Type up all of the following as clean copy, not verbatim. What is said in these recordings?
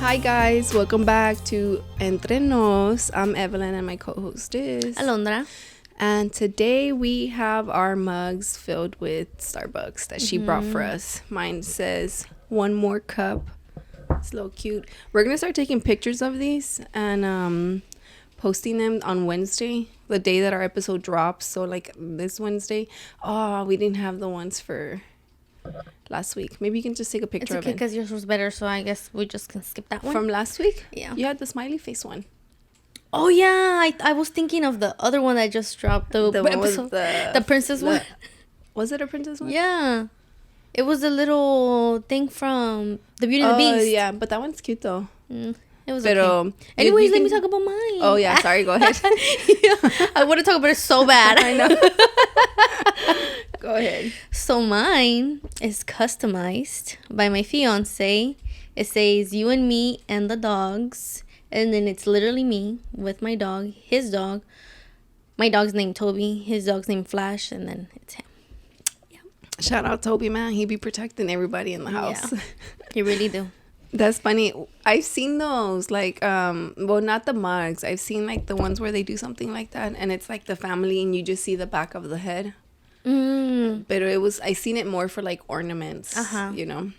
Hi guys, welcome back to Entre Nos. I'm Evelin and my co-host is Alondra. And today we have our mugs filled with Starbucks that she brought for us. Mine says one more cup. It's a little cute. We're gonna start taking pictures of these and posting them on Wednesday, the day that our episode drops. So like this Wednesday. Oh, we didn't have the ones for last week. Maybe you can just take a picture It's okay of it. because yours was better, so I guess we just can skip that one. From last week? Yeah. You had the smiley face one. Oh yeah, I was thinking of the other one that just dropped. The one with episode, the princess one. Was it a princess one? Yeah, it was a little thing from the Beauty and the Beast. Yeah, but that one's cute though. It was But okay. Anyways, let me talk about mine. Oh yeah, sorry. Go ahead. I want to talk about it so bad. I know. Go ahead. So mine is customized by my fiance. It says you and me and the dogs. And then it's literally me with my dog, his dog. My dog's named Toby. His dog's named Flash. And then it's him. Yeah. Shout out Toby, man. He be protecting everybody in the house. Yeah, he really do. That's funny. I've seen those, like, well, not the mugs. I've seen, like, the ones where they do something like that. And it's, like, the family and you just see the back of the head. But I seen it more for, like, ornaments, you know.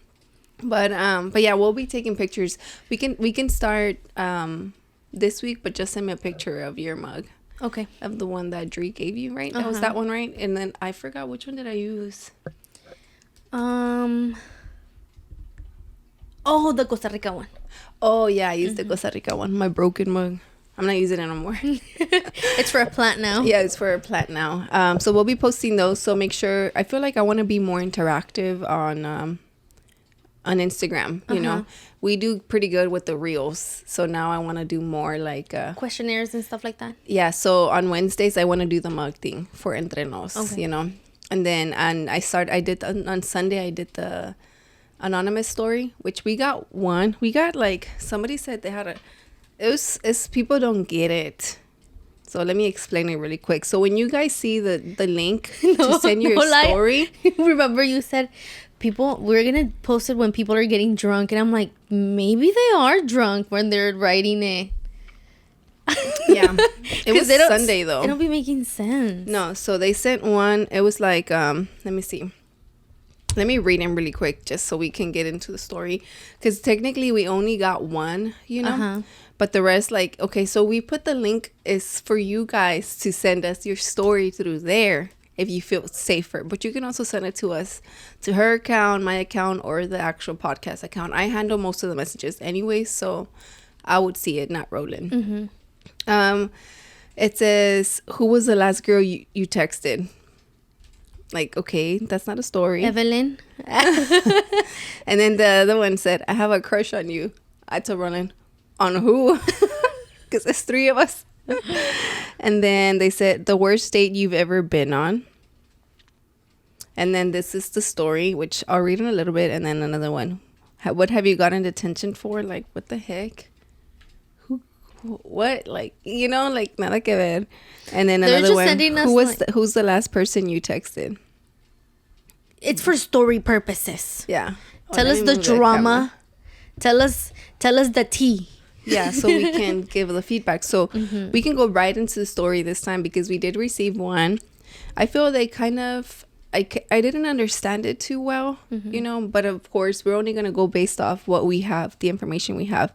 But yeah, we'll be taking pictures. We can start this week, but just send me a picture of your mug. Okay. Of the one that Dree gave you, right? That was that one, right? And then I forgot which one did I use. Oh, the Costa Rica one. Oh yeah, I used the Costa Rica one. My broken mug. I'm not using it anymore. It's for a plant now. Yeah, it's for a plant now. So we'll be posting those. So make sure. I feel like I want to be more interactive on Instagram. You know, we do pretty good with the reels. So now I want to do more like questionnaires and stuff like that. Yeah. So on Wednesdays I want to do the mug thing for Entre Nos. Okay. You know, and then on Sunday I did the anonymous story, which we got one. We got like somebody said they had it's people don't get it. So let me explain it really quick. So when you guys see the link to send your story, remember you said we're gonna post it when people are getting drunk, and I'm like, maybe they are drunk when they're writing it. Yeah, it was Sunday though. It don't be making sense. No, so they sent one. It was like let me see. Let me read them really quick just so we can get into the story, because technically we only got one, you know. But the rest, like, okay, so we put the link is for you guys to send us your story through there if you feel safer. But you can also send it to us, to her account, my account, or the actual podcast account. I handle most of the messages anyway, so I would see it, not Roland. It says, who was the last girl you texted? Like, okay, that's not a story. Evelyn. And then the other one said, I have a crush on you. I told Roland, on who? Because there's three of us. And then they said, the worst date you've ever been on. And then this is the story, which I'll read in a little bit. And then another one. What have you gotten detention for? Like, what the heck? What? Like, you know, like, nada que ver. And then another one. Who's the last person you texted? It's for story purposes. Yeah. Tell us the drama. Tell us the tea. Yeah, so we can give the feedback. So we can go right into the story this time because we did receive one. I feel they kind of, I didn't understand it too well, you know, but of course we're only going to go based off what we have, the information we have.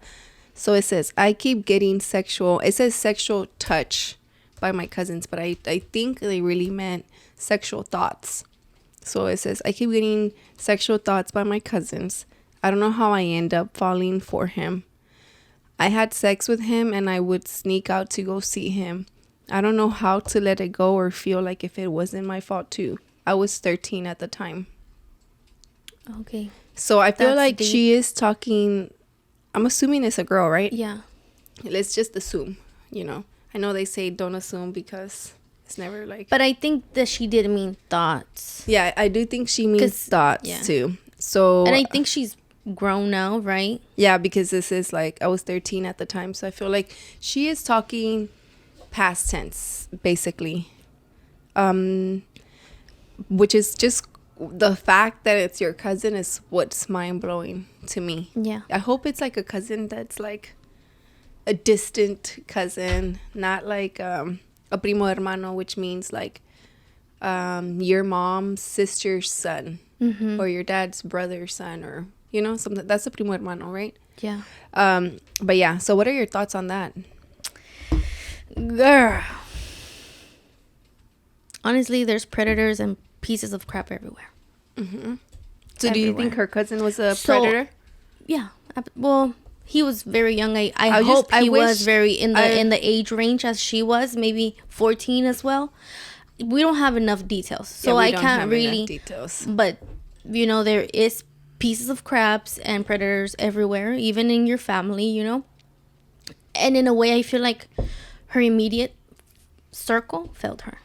So it says, I keep getting it says sexual touch by my cousins, but I think they really meant sexual thoughts. So it says, I keep getting sexual thoughts by my cousins. I don't know how I end up falling for him. I had sex with him and I would sneak out to go see him. I don't know how to let it go or feel like if it wasn't my fault too. I was 13 at the time. Okay. So I feel like deep. She is talking, I'm assuming it's a girl, right? Yeah. Let's just assume, you know. I know they say don't assume because it's never like. But I think that she did mean thoughts. Yeah, I do think she means thoughts too. So. And I think she's grown now, right? Yeah, because this is like, I was 13 at the time. So I feel like she is talking past tense, basically. Which is just the fact that it's your cousin is what's mind-blowing to me. Yeah. I hope it's like a cousin that's like a distant cousin, not like a primo hermano, which means like your mom's sister's son, or your dad's brother's son, or something. That's a primo hermano, right? Yeah. But yeah, so what are your thoughts on that? Girl, honestly, there's predators and pieces of crap everywhere. So do you think her cousin was a predator? Yeah. Well, he was very young. I hope he was very in the age range as she was, maybe 14 as well. We don't have enough details, so I can't really details. But there is pieces of crabs and predators everywhere, even in your family, And in a way, I feel like her immediate circle failed her.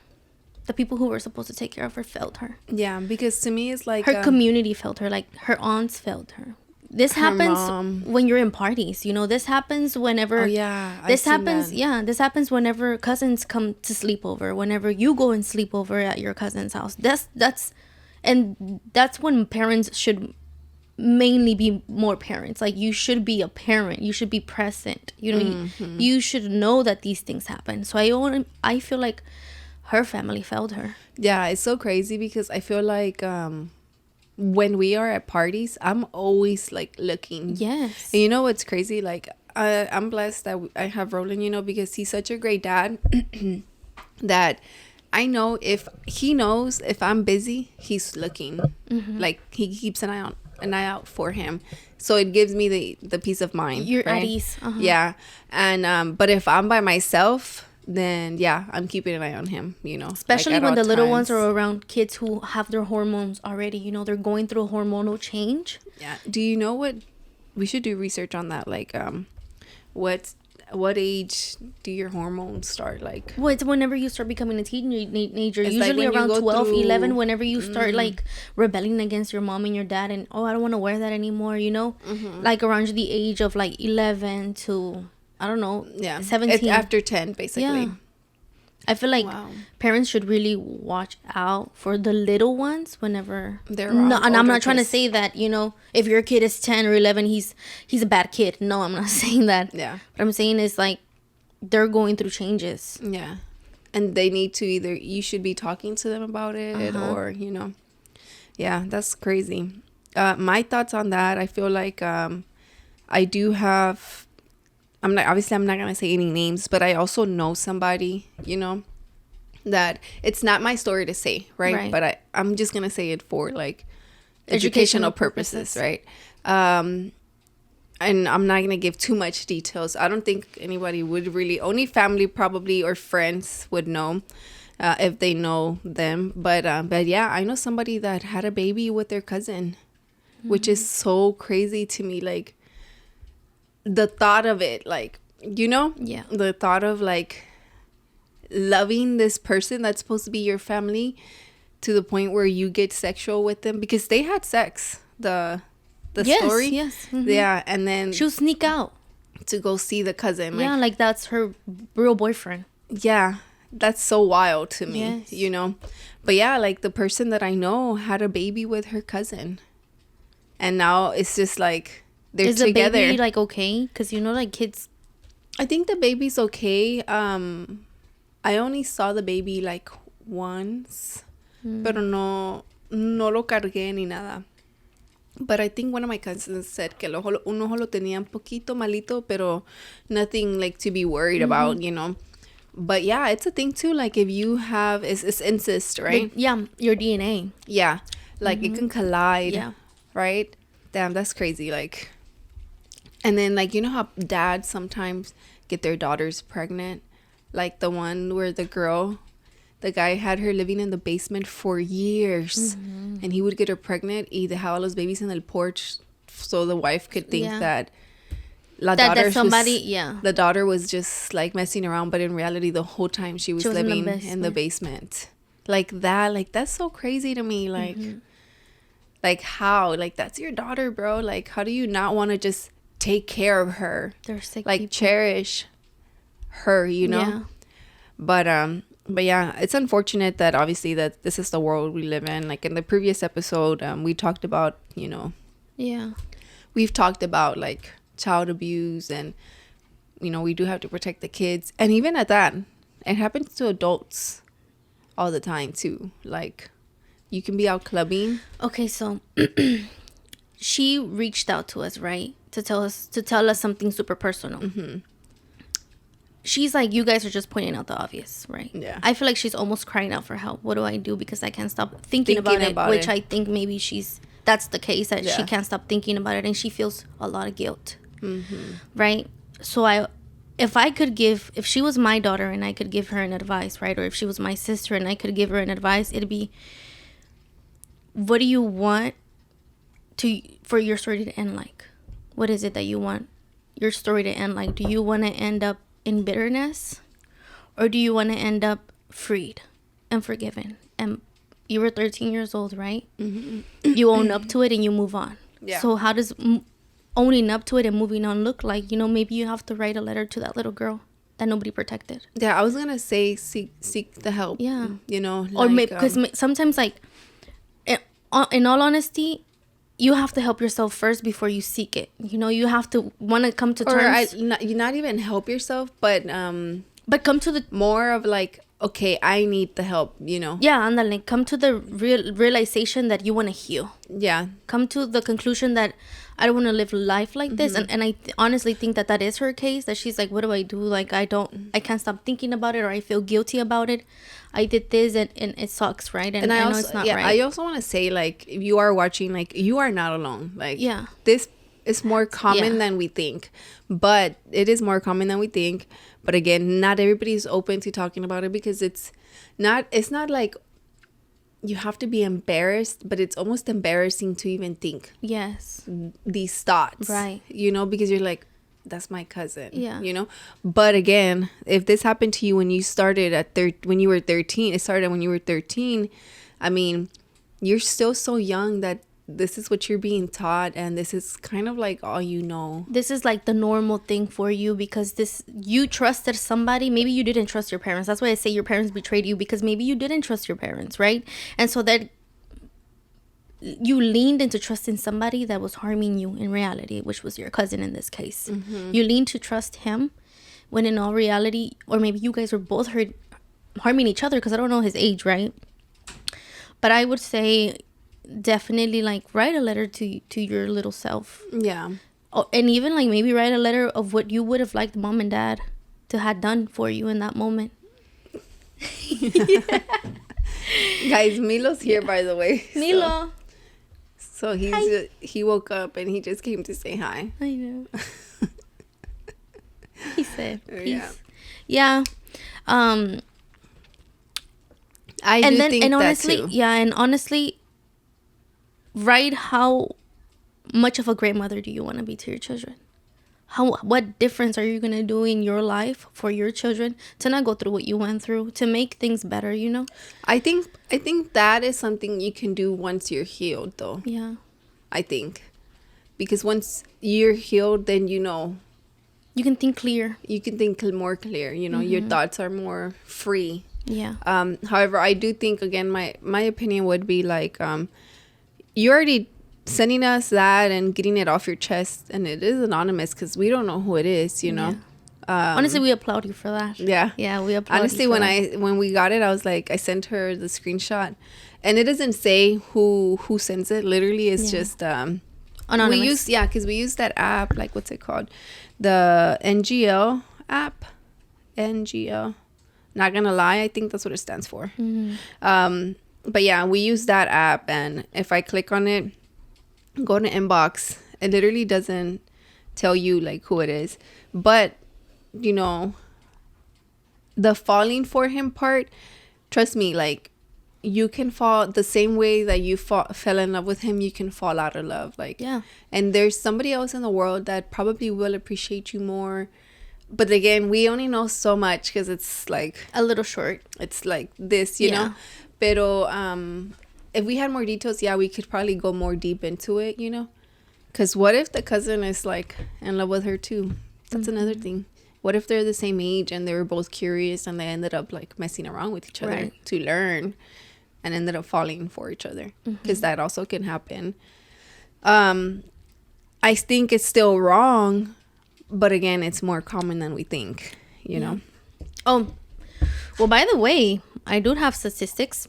The people who were supposed to take care of her failed her. Yeah, because to me, it's like her community failed her. Like her aunts failed her. This happens when you're in parties. This happens whenever. Oh yeah, this happens. Yeah, this happens whenever cousins come to sleep over. Whenever you go and sleep over at your cousin's house. That's when parents should mainly be more parents. Like, you should be a parent. You should be present. You should know that these things happen. So I feel like her family failed her. Yeah, it's so crazy because I feel like when we are at parties, I'm always like looking. Yes. And you know what's crazy? Like, I'm blessed that I have Roland, because he's such a great dad that I know if he knows if I'm busy, he's looking. Like, he keeps an eye out for him, so it gives me the peace of mind. You're right? at ease. Yeah. And but if I'm by myself, then yeah, I'm keeping an eye on him, especially like when the little ones are around kids who have their hormones already, they're going through a hormonal change. Yeah. Do you know what we should do research on that? Like, what age do your hormones start? Like, well, it's whenever you start becoming a teenager, it's usually like around 12, 11, whenever you start like rebelling against your mom and your dad, and I don't want to wear that anymore, like around the age of like 11 to, I don't know, 17. It's after 10, basically. Yeah. I feel like parents should really watch out for the little ones whenever they're and I'm not trying to say that, if your kid is 10 or 11, he's a bad kid. No, I'm not saying that. Yeah. What I'm saying is, like, they're going through changes. Yeah. And they need to you should be talking to them about it or, yeah, that's crazy. My thoughts on that, I feel like I do have, I'm not going to say any names, but I also know somebody, that it's not my story to say, right? But I'm just going to say it for like educational purposes, right? And I'm not going to give too much details. I don't think anybody would really, only family probably or friends would know if they know them. But yeah, I know somebody that had a baby with their cousin, which is so crazy to me. Like, the thought of it, like, yeah, the thought of like loving this person that's supposed to be your family to the point where you get sexual with them because they had sex. The story, yes, yeah, and then she'll sneak out to go see the cousin. Like that's her real boyfriend. Yeah, that's so wild to me. Yes. But yeah, like the person that I know had a baby with her cousin, and now it's just like. They're Is together. The baby like okay? Because like kids. I think the baby's okay. I only saw the baby like once, pero no lo cargué ni nada. But I think one of my cousins said que un ojo lo tenía un poquito malito, pero nothing like to be worried about, But yeah, it's a thing too. Like if you have it's incest, right? Your DNA. Yeah, like it can collide. Yeah. Right. Damn, that's crazy. Like. And then, like, how dads sometimes get their daughters pregnant? Like the one where the guy had her living in the basement for years. And he would get her pregnant y dejaba los babies in the porch so the wife could think that the daughter was just, like, messing around. But in reality, the whole time she was living in the basement. Like that. Like, that's so crazy to me. Like, like how? Like, that's your daughter, bro. Like, how do you not want to just... take care of her, they're sick like people. Cherish her, Yeah. But But yeah, it's unfortunate that obviously that this is the world we live in. Like in the previous episode, we talked about, Yeah. we've talked about like child abuse, and we do have to protect the kids. And even at that, it happens to adults all the time too. Like you can be out clubbing. Okay, so she reached out to us, right? To tell us something super personal. Mm-hmm. She's like, you guys are just pointing out the obvious, right? Yeah. I feel like she's almost crying out for help. What do I do? Because I can't stop thinking about it. Which I think maybe that's the case, that she can't stop thinking about it, and she feels a lot of guilt. Mm-hmm. Right? So if she was my daughter and I could give her an advice, right? Or if she was my sister and I could give her an advice, it'd be, what do you want for your story to end like? What is it that you want your story to end like? Do you want to end up in bitterness, or do you want to end up freed and forgiven? And you were 13 years old, right? Mm-hmm. You own up to it and you move on. Yeah. So how does owning up to it and moving on look like? Maybe you have to write a letter to that little girl that nobody protected. Yeah, I was gonna say seek the help. Yeah. Or maybe because sometimes, like, in all honesty, you have to help yourself first before you seek it. You have to want to come to terms. You not even help yourself, but come to the more of like, okay, I need the help. Yeah, and then like come to the realization that you want to heal. Yeah. Come to the conclusion that I don't want to live life like this. And I honestly think that is her case, that she's like, what do I do? Like, I can't stop thinking about it, or I feel guilty about it. I did this and it sucks, right? And I know it's not right. I also want to say, like, if you are watching, like, you are not alone. Like, yeah, this is more common than we think. But it is more common than we think. But again, not everybody's open to talking about it, because it's not like you have to be embarrassed, but it's almost embarrassing to even think these thoughts, right? Because you're like, that's my cousin. Yeah. But again, if this happened to you when you started when you were 13, it started when you were 13. I mean, you're still so young that this is what you're being taught, and this is kind of like all you know. This is like the normal thing for you, because you trusted somebody. Maybe you didn't trust your parents. That's why I say your parents betrayed you, because maybe you didn't trust your parents, right? And so that you leaned into trusting somebody that was harming you in reality, which was your cousin in this case. Mm-hmm. You leaned to trust him, when in all reality, or maybe you guys were both harming each other, because I don't know his age, right? But I would say, definitely, like, write a letter to your little self. Yeah. Oh, and even like maybe write a letter of what you would have liked mom and dad to have done for you in that moment. Guys, Milo's here, by the way. Milo. So he woke up and he just came to say hi. I know. He said peace. Yeah. I do think and that honestly, too. Yeah, and honestly, write how much of a great mother do you want to be to your children? What difference are you gonna do in your life for your children to not go through what you went through, to make things better? I think that is something you can do once you're healed, though. Yeah. I think, because once you're healed, then you can think clear. You can think more clear. Your thoughts are more free. Yeah. However, I do think, again, my opinion would be like, you already sending us that and getting it off your chest, and it is anonymous because we don't know who it is. Yeah. Honestly, we applaud you for that. Yeah. Yeah, we applaud. Honestly, you for when we got it, I was like, I sent her the screenshot, and it doesn't say who sends it. Literally, it's just anonymous. Because we use that app. Like, what's it called? The NGL app. NGL. Not gonna lie, I think that's what it stands for. Mm-hmm. But yeah, we use that app, and if I click on it, go to inbox, it literally doesn't tell you like who it is. But the falling for him part, trust me, like, you can fall the same way that you fell in love with him. You can fall out of love, like, yeah. And there's somebody else in the world that probably will appreciate you more. But again, we only know so much because it's like a little short. It's like this, you know. Pero if we had more details, we could probably go more deep into it, Because what if the cousin is like in love with her too? That's another thing. What if they're the same age and they were both curious and they ended up like messing around with each other to learn and ended up falling for each other? Because that also can happen. I think it's still wrong, but again, it's more common than we think, you know? Oh, well, by the way, I do have statistics.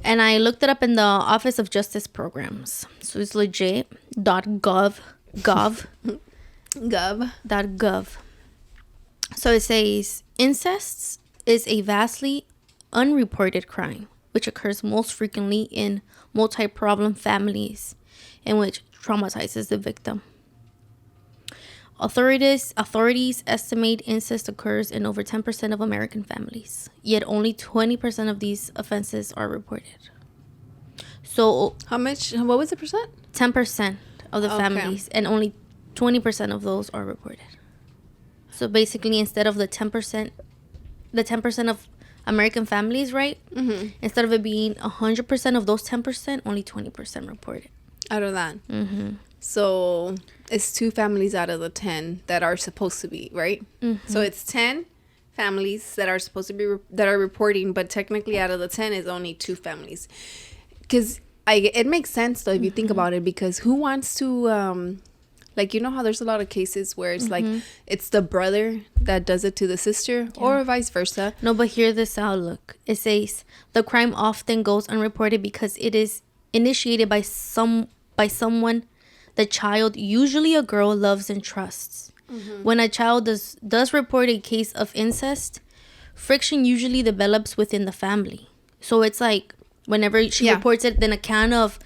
And I looked it up in the Office of Justice Programs. So it's legit. .gov. So it says, incest is a vastly unreported crime, which occurs most frequently in multi-problem families and which traumatizes the victim. Authorities estimate incest occurs in over 10% of American families, yet only 20% of these offenses are reported. So how much? What was the percent? 10% of the families, and only 20% of those are reported. So basically, instead of the 10% of American families, right? Instead of it being 100% of those 10%, only 20% reported. Out of that. So it's 2 families out of the 10 that are supposed to be, right? So it's 10 families that are supposed to be that are reporting, but technically out of the 10 is only 2 families. Because it makes sense though if you think about it, because who wants to like, you know how there's a lot of cases where it's like it's the brother that does it to the sister or vice versa. No, but hear this out. Look, it says the crime often goes unreported because it is initiated by someone the child, usually a girl, loves and trusts. When a child does report a case of incest, friction usually develops within the family. So it's like whenever she reports it, then a can of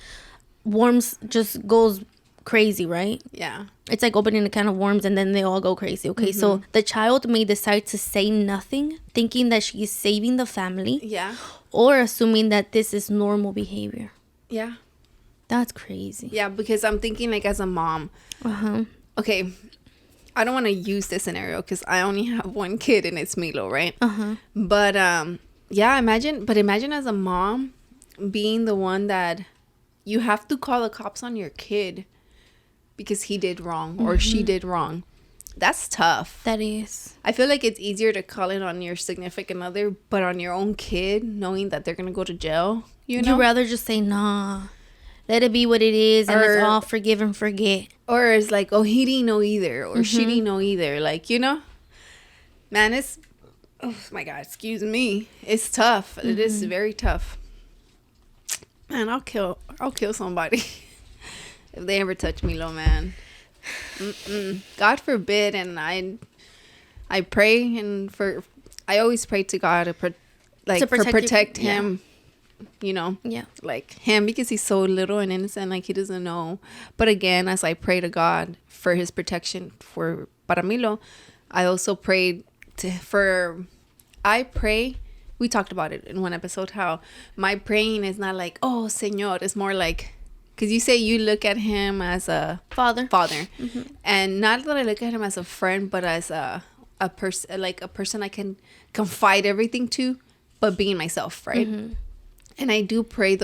worms just goes crazy, right? Yeah. It's like opening a can of worms and then they all go crazy. Okay, so the child may decide to say nothing, thinking that she's saving the family. Yeah. Or assuming that this is normal behavior. Yeah. That's crazy. Yeah, because I'm thinking like as a mom. Okay, I don't want to use this scenario because I only have one kid and it's Milo, right? But yeah, imagine as a mom being the one that you have to call the cops on your kid because he did wrong or she did wrong. That's tough. That is. I feel like it's easier to call it on your significant other, but on your own kid, knowing that they're gonna go to jail, you know? You'd rather just say nah. Let it be what it is, and it's all forgive and forget. Or it's like, oh, he didn't know either, or she didn't know either. Like, you know? Man, it's... Oh, my God, excuse me. It's tough. It is very tough. Man, I'll kill somebody if they ever touch me, low man. God forbid, and I pray, and I always pray to God to protect him. You know, like him, because he's so little and innocent, like he doesn't know. But again, as I pray to God for his protection for Paramilo, I also prayed we talked about it in one episode, how my praying is not like, oh Señor, it's more like, because you say you look at him as a father, and not that I look at him as a friend, but as a person I can confide everything to, but being myself, right? And I do pray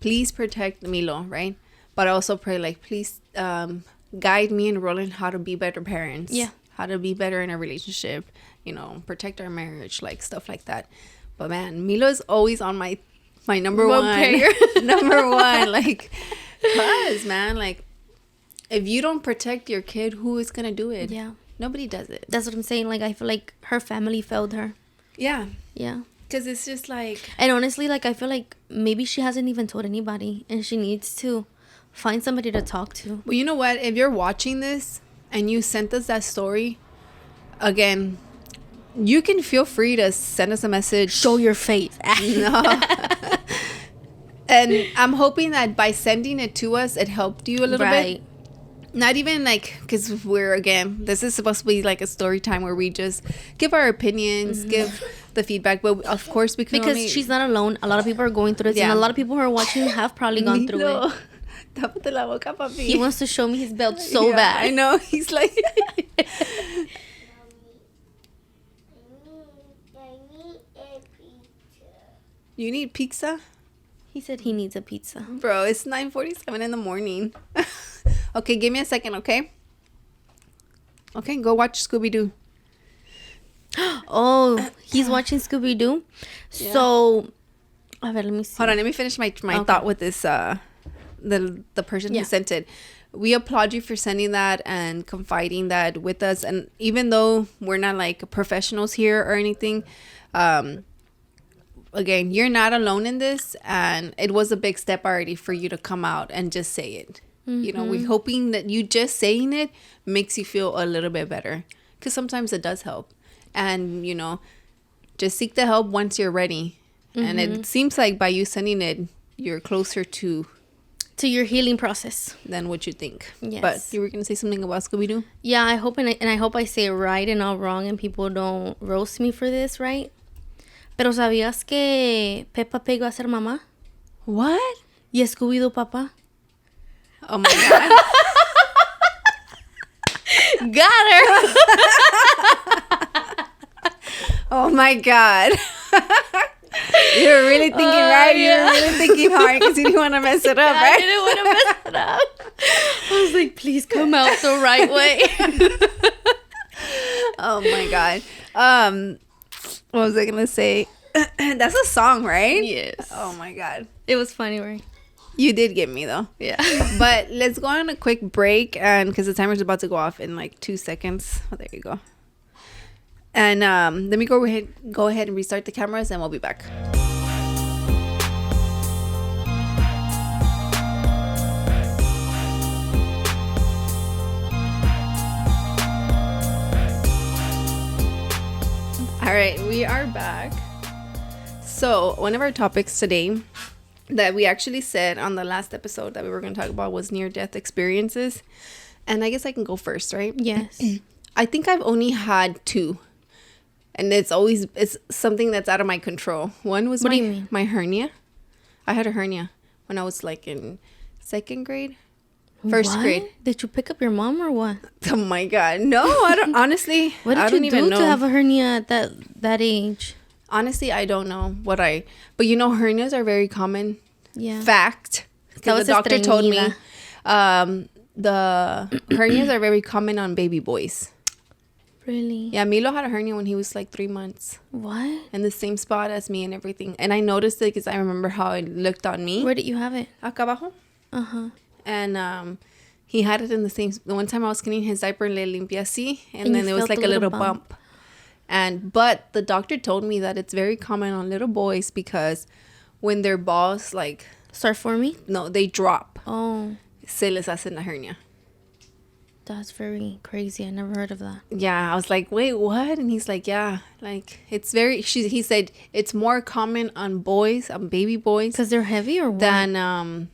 please protect Milo, right? But I also pray, like, please guide me and Roland how to be better parents. Yeah. How to be better in a relationship, you know, protect our marriage, like, stuff like that. But, man, Milo is always on my number one prayer. Number one, like, because, man, like, if you don't protect your kid, who is going to do it? Yeah. Nobody does it. That's what I'm saying. Like, I feel like her family failed her. Yeah. Yeah. Because it's just like... And honestly, like, I feel like maybe she hasn't even told anybody. And she needs to find somebody to talk to. Well, you know what? If you're watching this and you sent us that story, again, you can feel free to send us a message. Show your face. No. And I'm hoping that by sending it to us, it helped you a little bit. Not even like, because this is supposed to be like a story time where we just give our opinions, give the feedback, but of course we can she's not alone. A lot of people are going through this, and a lot of people who are watching have probably gone through it. Tápate la boca, papi. He wants to show me his belt so bad. I know. He's like... You need pizza? He said he needs a pizza. Bro, it's 9:47 in the morning. Okay, give me a second, okay? Okay, go watch Scooby-Doo. Oh, he's watching Scooby-Doo. Yeah. So, a ver, let me see. Hold on, let me finish my thought with this. The person who sent it. We applaud you for sending that and confiding that with us. And even though we're not like professionals here or anything, again, you're not alone in this, and it was a big step already for you to come out and just say it. Mm-hmm. You know, we're hoping that you just saying it makes you feel a little bit better, because sometimes it does help. And, you know, just seek the help once you're ready. Mm-hmm. And it seems like by you sending it, you're closer to your healing process than what you think. Yes. But you were going to say something about Scooby-Doo? Yeah, I hope, and I hope I say it right and not wrong, and people don't roast me for this, right? Pero ¿sabías que Peppa Pig va a ser mamá? What? Y Scooby-Doo papá. Oh my God. Got her. Oh my God. You were really thinking right. Yeah. You were really thinking hard because you didn't want to mess it up, right? I didn't want to mess it up. I was like, please come out the right way. Oh my God. What was I gonna say? That's a song, right? Yes. Oh my God. It was funny, right? You did get me though. Yeah. But let's go on a quick break, and because the timer's about to go off in like 2 seconds. Oh, there you go. And let me go ahead and restart the cameras, and we'll be back. All right, we are back. So one of our topics today that we actually said on the last episode that we were going to talk about was near-death experiences. And I guess I can go first, right? Yes. I think I've only had 2. And it's something that's out of my control. One was my hernia. I had a hernia when I was like in 2nd grade. First grade. Did you pick up your mom or what? Oh my God. No, I don't. Honestly, what did you do to have a hernia at that age? Honestly, I don't know but you know, hernias are very common. Yeah. Fact. Because the doctor told me the hernias are very common on baby boys. Really? Yeah, Milo had a hernia when he was like 3 months. What? In the same spot as me and everything. And I noticed it because I remember how it looked on me. Where did you have it? Acá abajo. Uh-huh. And he had it in the same... The one time I was cleaning his diaper, le limpié así. And then there was like a little bump. But the doctor told me that it's very common on little boys because when their balls like... Start forming? No, they drop. Oh. Se les hace la hernia. That's very crazy. I never heard of that. Yeah, I was like, wait, what? And he's like, yeah, like it's very. He said it's more common on boys, on baby boys, because they're heavy or what? Than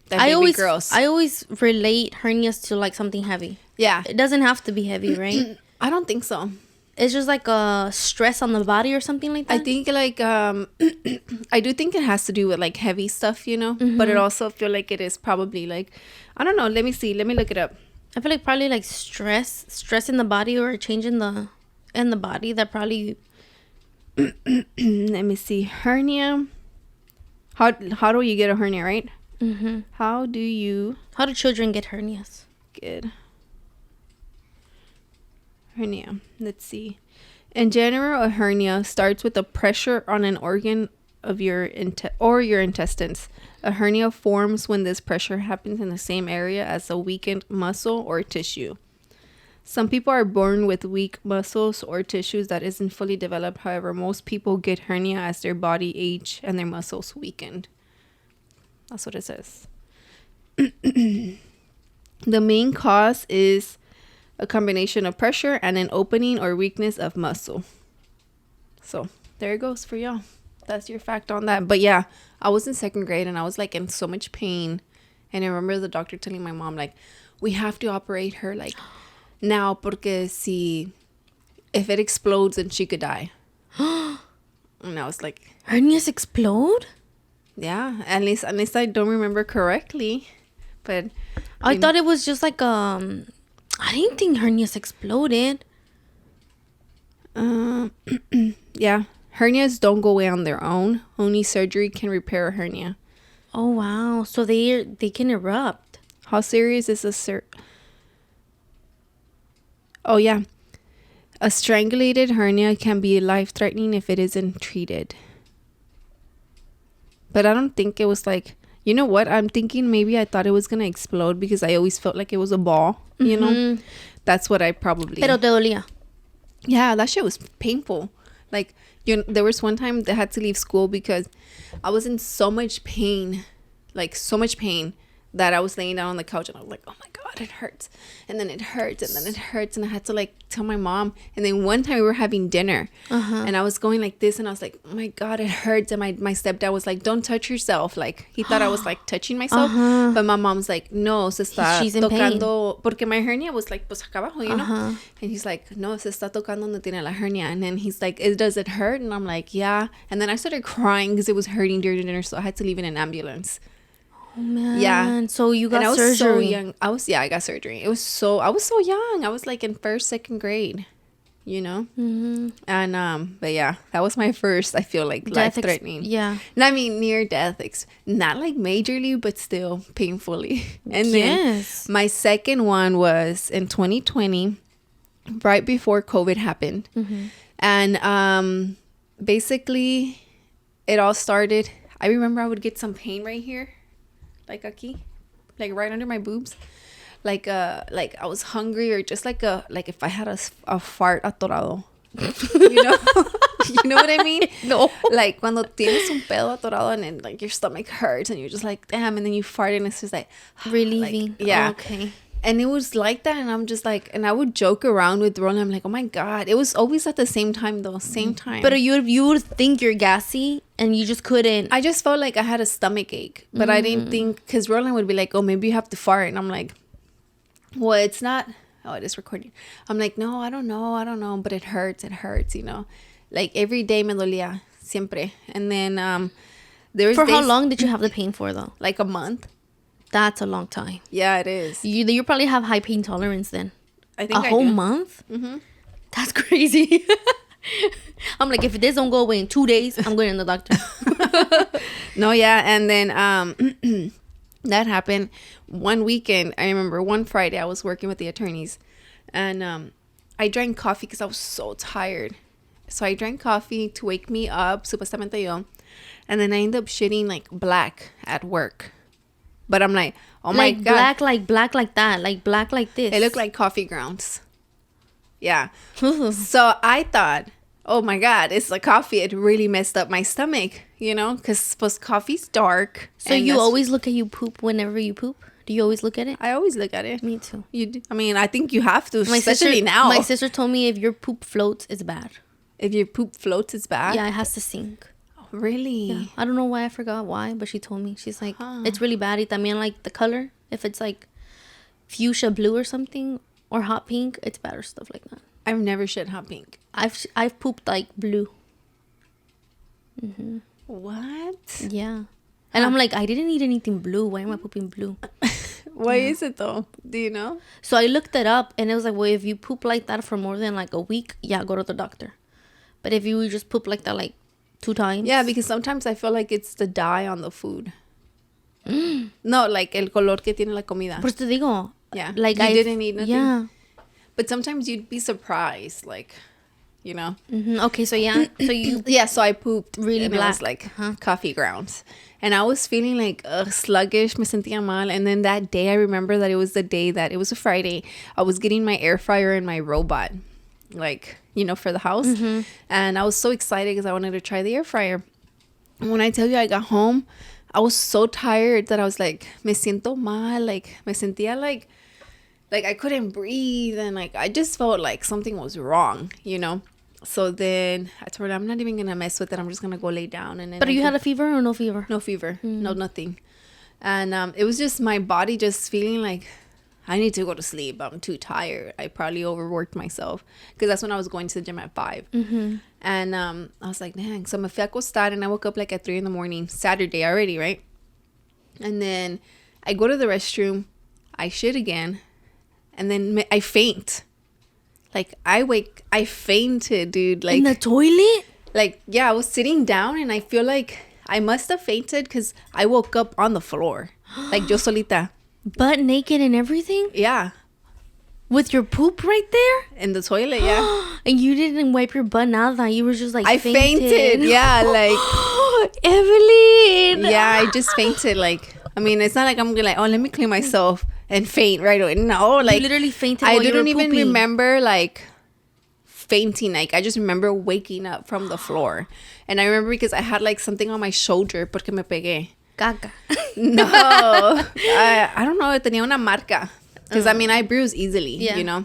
baby girls. I always relate hernias to like something heavy. Yeah, it doesn't have to be heavy, right? I don't think so. It's just like a stress on the body or something like that. I think like I do think it has to do with like heavy stuff, you know. Mm-hmm. But it also feel like it is probably like, I don't know. Let me see. Let me look it up. I feel like probably like stress in the body or a change in the body that probably. Let me see. Hernia. How do you get a hernia, right? Mm-hmm. How do children get hernias? Good. Hernia. Let's see. In general, a hernia starts with the pressure on an organ of your intestines. A hernia forms when this pressure happens in the same area as a weakened muscle or tissue. Some people are born with weak muscles or tissues that isn't fully developed. However, most people get hernia as their body age and their muscles weakened. That's what it says. The main cause is a combination of pressure and an opening or weakness of muscle. So there it goes for y'all. That's your fact on that. But yeah, I was in 2nd grade and I was like in so much pain. And I remember the doctor telling my mom, like, we have to operate her like now porque if it explodes then she could die. And I was like, hernias explode? Yeah, at least I don't remember correctly. But I thought it was just like I didn't think hernias exploded. Yeah. Hernias don't go away on their own. Only surgery can repair a hernia. Oh, wow. So they can erupt. How serious is Oh, yeah. A strangulated hernia can be life-threatening if it isn't treated. But I don't think it was like... You know what? I'm thinking maybe I thought it was going to explode because I always felt like it was a ball, you know? That's what I probably... Pero te dolía. Yeah, that shit was painful. Like, there was one time that I had to leave school because I was in so much pain. Like, so much pain that I was laying down on the couch and I was like, oh my God, it hurts. And then it hurts and then it hurts. And I had to like tell my mom. And then one time we were having dinner and I was going like this and I was like, oh my God, it hurts. And my stepdad was like, don't touch yourself. Like he thought I was like touching myself. But my mom's like, no, se está tocando. Porque my hernia was like, pues acá abajo, you know? And he's like, no, se está tocando donde tiene la hernia. And then he's like, does it hurt? And I'm like, yeah. And then I started crying because it was hurting during dinner. So I had to leave in an ambulance. Oh, man. Yeah. So you got surgery. I was so young. I got surgery. I was so young. I was like in first, second grade, you know? And, but yeah, that was my first, I feel like, life-threatening. Yeah. And I mean, near death. Not like majorly, but still painfully. And then my second one was in 2020, right before COVID happened. And basically, it all started. I remember I would get some pain right here. Like aquí, like right under my boobs, like I was hungry or just like if I had a fart atorado, you know, you know what I mean? No. Like cuando tienes un pedo atorado and then like your stomach hurts and you're just like damn, and then you fart and it's just like relieving. Like, yeah. Oh, okay. And it was like that, and I'm just like, and I would joke around with Rollie. I'm like, oh my God. It was always at the same time, though. Same time. But you would think you're gassy, and you just couldn't. I just felt like I had a stomach ache. But I didn't think, because Rollie would be like, oh, maybe you have to fart. And I'm like, well, it's not. Oh, it is recording. I'm like, no, I don't know. But it hurts, you know. Like, every day me dolía, siempre. And then there was For how long did you have the pain for, though? Like a month. That's a long time. Yeah, it is. You probably have high pain tolerance then. I think a whole month? That's crazy. I'm like, if this don't go away in 2 days, I'm going to the doctor. No, yeah. And then that happened one weekend. I remember one Friday I was working with the attorneys. And I drank coffee because I was so tired. So I drank coffee to wake me up, supuestamente yo. And then I ended up shitting like black at work. But I'm like, oh my God. Black like that. Like black like this. It looked like coffee grounds. Yeah. So I thought, oh my God, it's the coffee. It really messed up my stomach, you know? Because coffee's dark. So you always look at you poop whenever you poop? Do you always look at it? I always look at it. Me too. You do? I mean, I think you have to, especially now. My sister told me if your poop floats, it's bad. If your poop floats, it's bad? Yeah, it has to sink. Really? Yeah. I don't know why. I forgot why, but she told me. She's like, it's really bad. Y también like the color. If it's like fuchsia blue or something or hot pink, it's bad or stuff like that. I've never shit hot pink. I've pooped like blue. What? Yeah. And I'm like, I didn't eat anything blue. Why am I pooping blue? Why is it though? Do you know? So I looked it up and it was like, well, if you poop like that for more than like a week, yeah, go to the doctor. But if you just poop like that like 2 times. Yeah, because sometimes I feel like it's the dye on the food. No, like el color que tiene la comida. Pues te digo. Yeah. Like I didn't eat nothing. Yeah. But sometimes you'd be surprised, like, you know. Okay, so yeah. So you. Yeah, so I pooped. Really and black. It was like coffee grounds. And I was feeling like sluggish, me sentía mal. And then that day, I remember that it was the day that, it was a Friday, I was getting my air fryer and my robot, like, you know, for the house. And I was so excited because I wanted to try the air fryer. And when I tell you I got home, I was so tired that I was like, me siento mal. Like, me sentía like I couldn't breathe. And like, I just felt like something was wrong, you know? So then I told her, I'm not even going to mess with it. I'm just going to go lay down. And then But you had a fever or no fever? No fever. No, nothing. And it was just my body just feeling like, I need to go to sleep. I'm too tired. I probably overworked myself. Because that's when I was going to the gym at 5. And I was like, dang. So me fui a acostar and I woke up like at 3 a.m. Saturday already, right? And then I go to the restroom. I shit again. And then I faint. Like, I fainted, dude. Like, in the toilet? Like, yeah, I was sitting down and I feel like I must have fainted because I woke up on the floor. Like, yo solita. Butt naked and everything? Yeah. With your poop right there? In the toilet, yeah. And you didn't wipe your butt, nada. You were just like, I fainted. Yeah, like. Evelin! Yeah, I just fainted. Like, I mean, it's not like I'm like, oh, let me clean myself and faint right away. No, like. You literally fainted I while you were didn't even pooping. remember, like, fainting. Like, I just remember waking up from the floor. And I remember because I had, like, something on my shoulder porque me pegué. Caca. No. I don't know. Tenía una marca. Because, I mean, I bruise easily, Yeah. you know.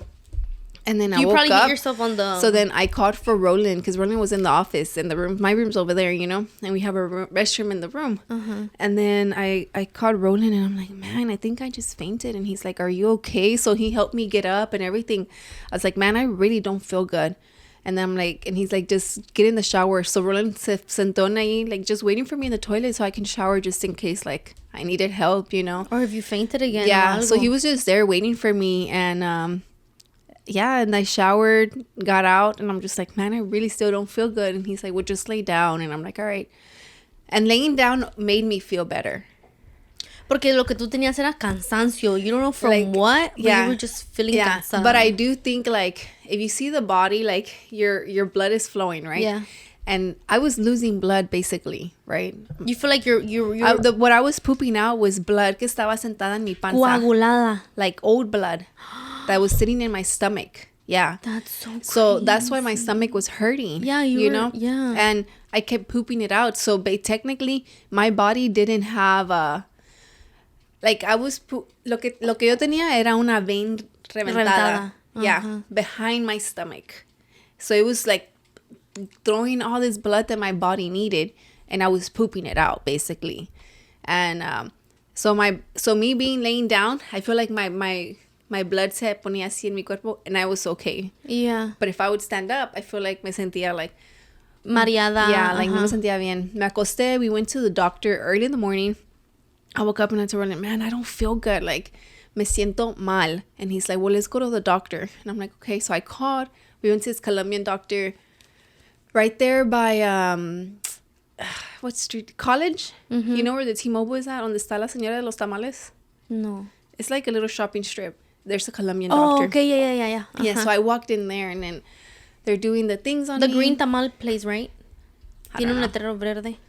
And then I You woke probably up. hit yourself on the... So then I called for Roland because Roland was in the office in the room. My room's over there, you know. And we have a restroom in the room. And then I called Roland and I'm like, man, I think I just fainted. And he's like, are you okay? So he helped me get up and everything. I was like, man, I really don't feel good. And then I'm like, and he's like, just get in the shower. So Roland se sentó ahí, like just waiting for me in the toilet so I can shower just in case like I needed help, you know. Or if you fainted again. Yeah. So he was just there waiting for me. And yeah, and I showered, got out, and I'm just like, man, I really still don't feel good. And he's like, well, just lay down. And I'm like, all right. And laying down made me feel better. Porque lo que tú tenías era cansancio. You don't know from Like, what, but yeah. you were just feeling cansada. But I do think, like, if you see the body, like, your blood is flowing, right? Yeah. And I was losing blood, basically, right? You feel like you're what I was pooping out was blood que estaba sentada en mi panza. coagulada. Like, old blood that was sitting in my stomach. Yeah. That's so crazy. So that's why my stomach was hurting. Yeah, you were, know? Yeah. And I kept pooping it out. So technically, my body didn't have a... Like, I was... Lo que yo tenía era una vein reventada. Yeah, behind my stomach. So it was like throwing all this blood that my body needed. And I was pooping it out, basically. And so me being laying down, I feel like my blood se ponía así en mi cuerpo, and I was okay. Yeah. But if I would stand up, I feel like me sentía like... Mareada. Yeah, like no me sentía bien. Me acosté, we went to the doctor early in the morning. I woke up and I told him, man, I don't feel good. Like, me siento mal. And he's like, well, let's go to the doctor. And I'm like, okay. So I called. We went to this Colombian doctor right there by... what street? College? You know where the T-Mobile is at? Donde está la señora de los tamales? No. It's like a little shopping strip. There's a Colombian doctor. Oh, okay. Yeah. Yeah, so I walked in there and then they're doing the things on the me. green tamal place, right? Tiene un know. letrero verde.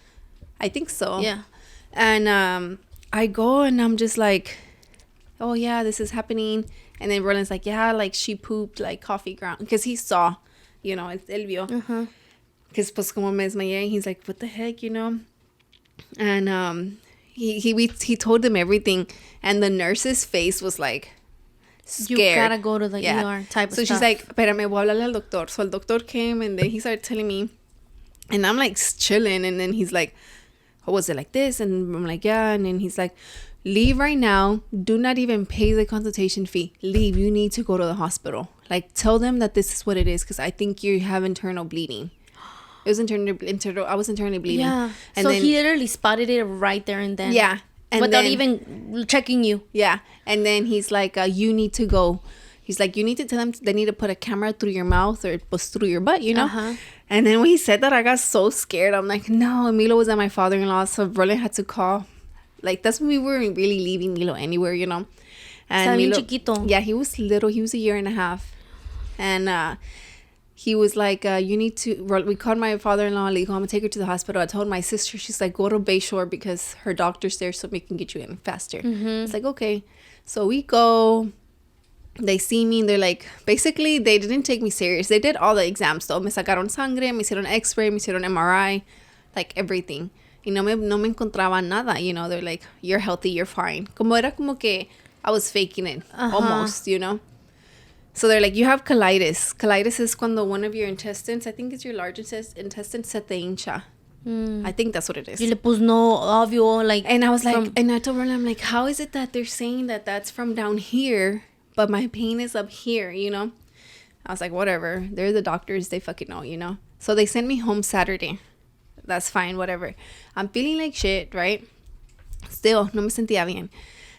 I think so. Yeah. And I go and I'm just like, oh, yeah, this is happening. And then Roland's like, yeah, like she pooped like coffee ground. Because he saw, you know, él vio. Because pues como me desmayé, he's like, what the heck, you know? And he told them everything. And the nurse's face was like scared. You gotta go to the ER type of stuff. So she's like, espérame, voy a hablarle al doctor. So el doctor came and then he started telling me. And I'm like chilling. And then he's like, oh, was it like this? And I'm like, yeah. And then he's like, leave right now. Do not even pay the consultation fee. Leave. You need to go to the hospital. Like, tell them that this is what it is because I think you have internal bleeding. It was I was internally bleeding. Yeah. And so then, he literally spotted it right there and then. Yeah. And without then, even checking you. Yeah. And then he's like, you need to go. He's like, you need to tell them they need to put a camera through your mouth or through your butt, you know? And then when he said that, I got so scared. I'm like, no. And Milo was at my father-in-law, so Roland had to call. Like, that's when we weren't really leaving Milo anywhere, you know? And Milo, chiquito. Yeah, he was little. He was 1.5 years. And he was like, you need to... We called my father-in-law. Like, I'm going to take her to the hospital. I told my sister, she's like, go to Bayshore because her doctor's there so we can get you in faster. It's like, okay. So we go... They see me and they're like, basically, they didn't take me serious. They did all the exams, though. Me sacaron sangre, me hicieron x-ray, me hicieron MRI, like everything. Y no me encontraban nada, you know. They're like, you're healthy, you're fine. Como era como que I was faking it, almost, you know. So they're like, you have colitis. Colitis is cuando one of your intestines, I think it's your large intestine, se te hincha. I think that's what it is. Y le pues no obvio, like. And I was like, and I told her, I'm like, how is it that they're saying that that's from down here? But my pain is up here, you know? I was like, whatever. They're the doctors. They fucking know, you know? So they sent me home Saturday. That's fine, whatever. I'm feeling like shit, right? Still, no me sentía bien.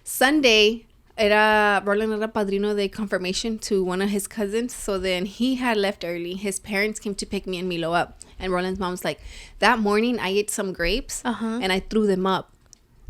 Sunday, Roland era padrino de confirmation to one of his cousins. So then he had left early. His parents came to pick me and Milo up. And Roland's mom's like, that morning I ate some grapes and I threw them up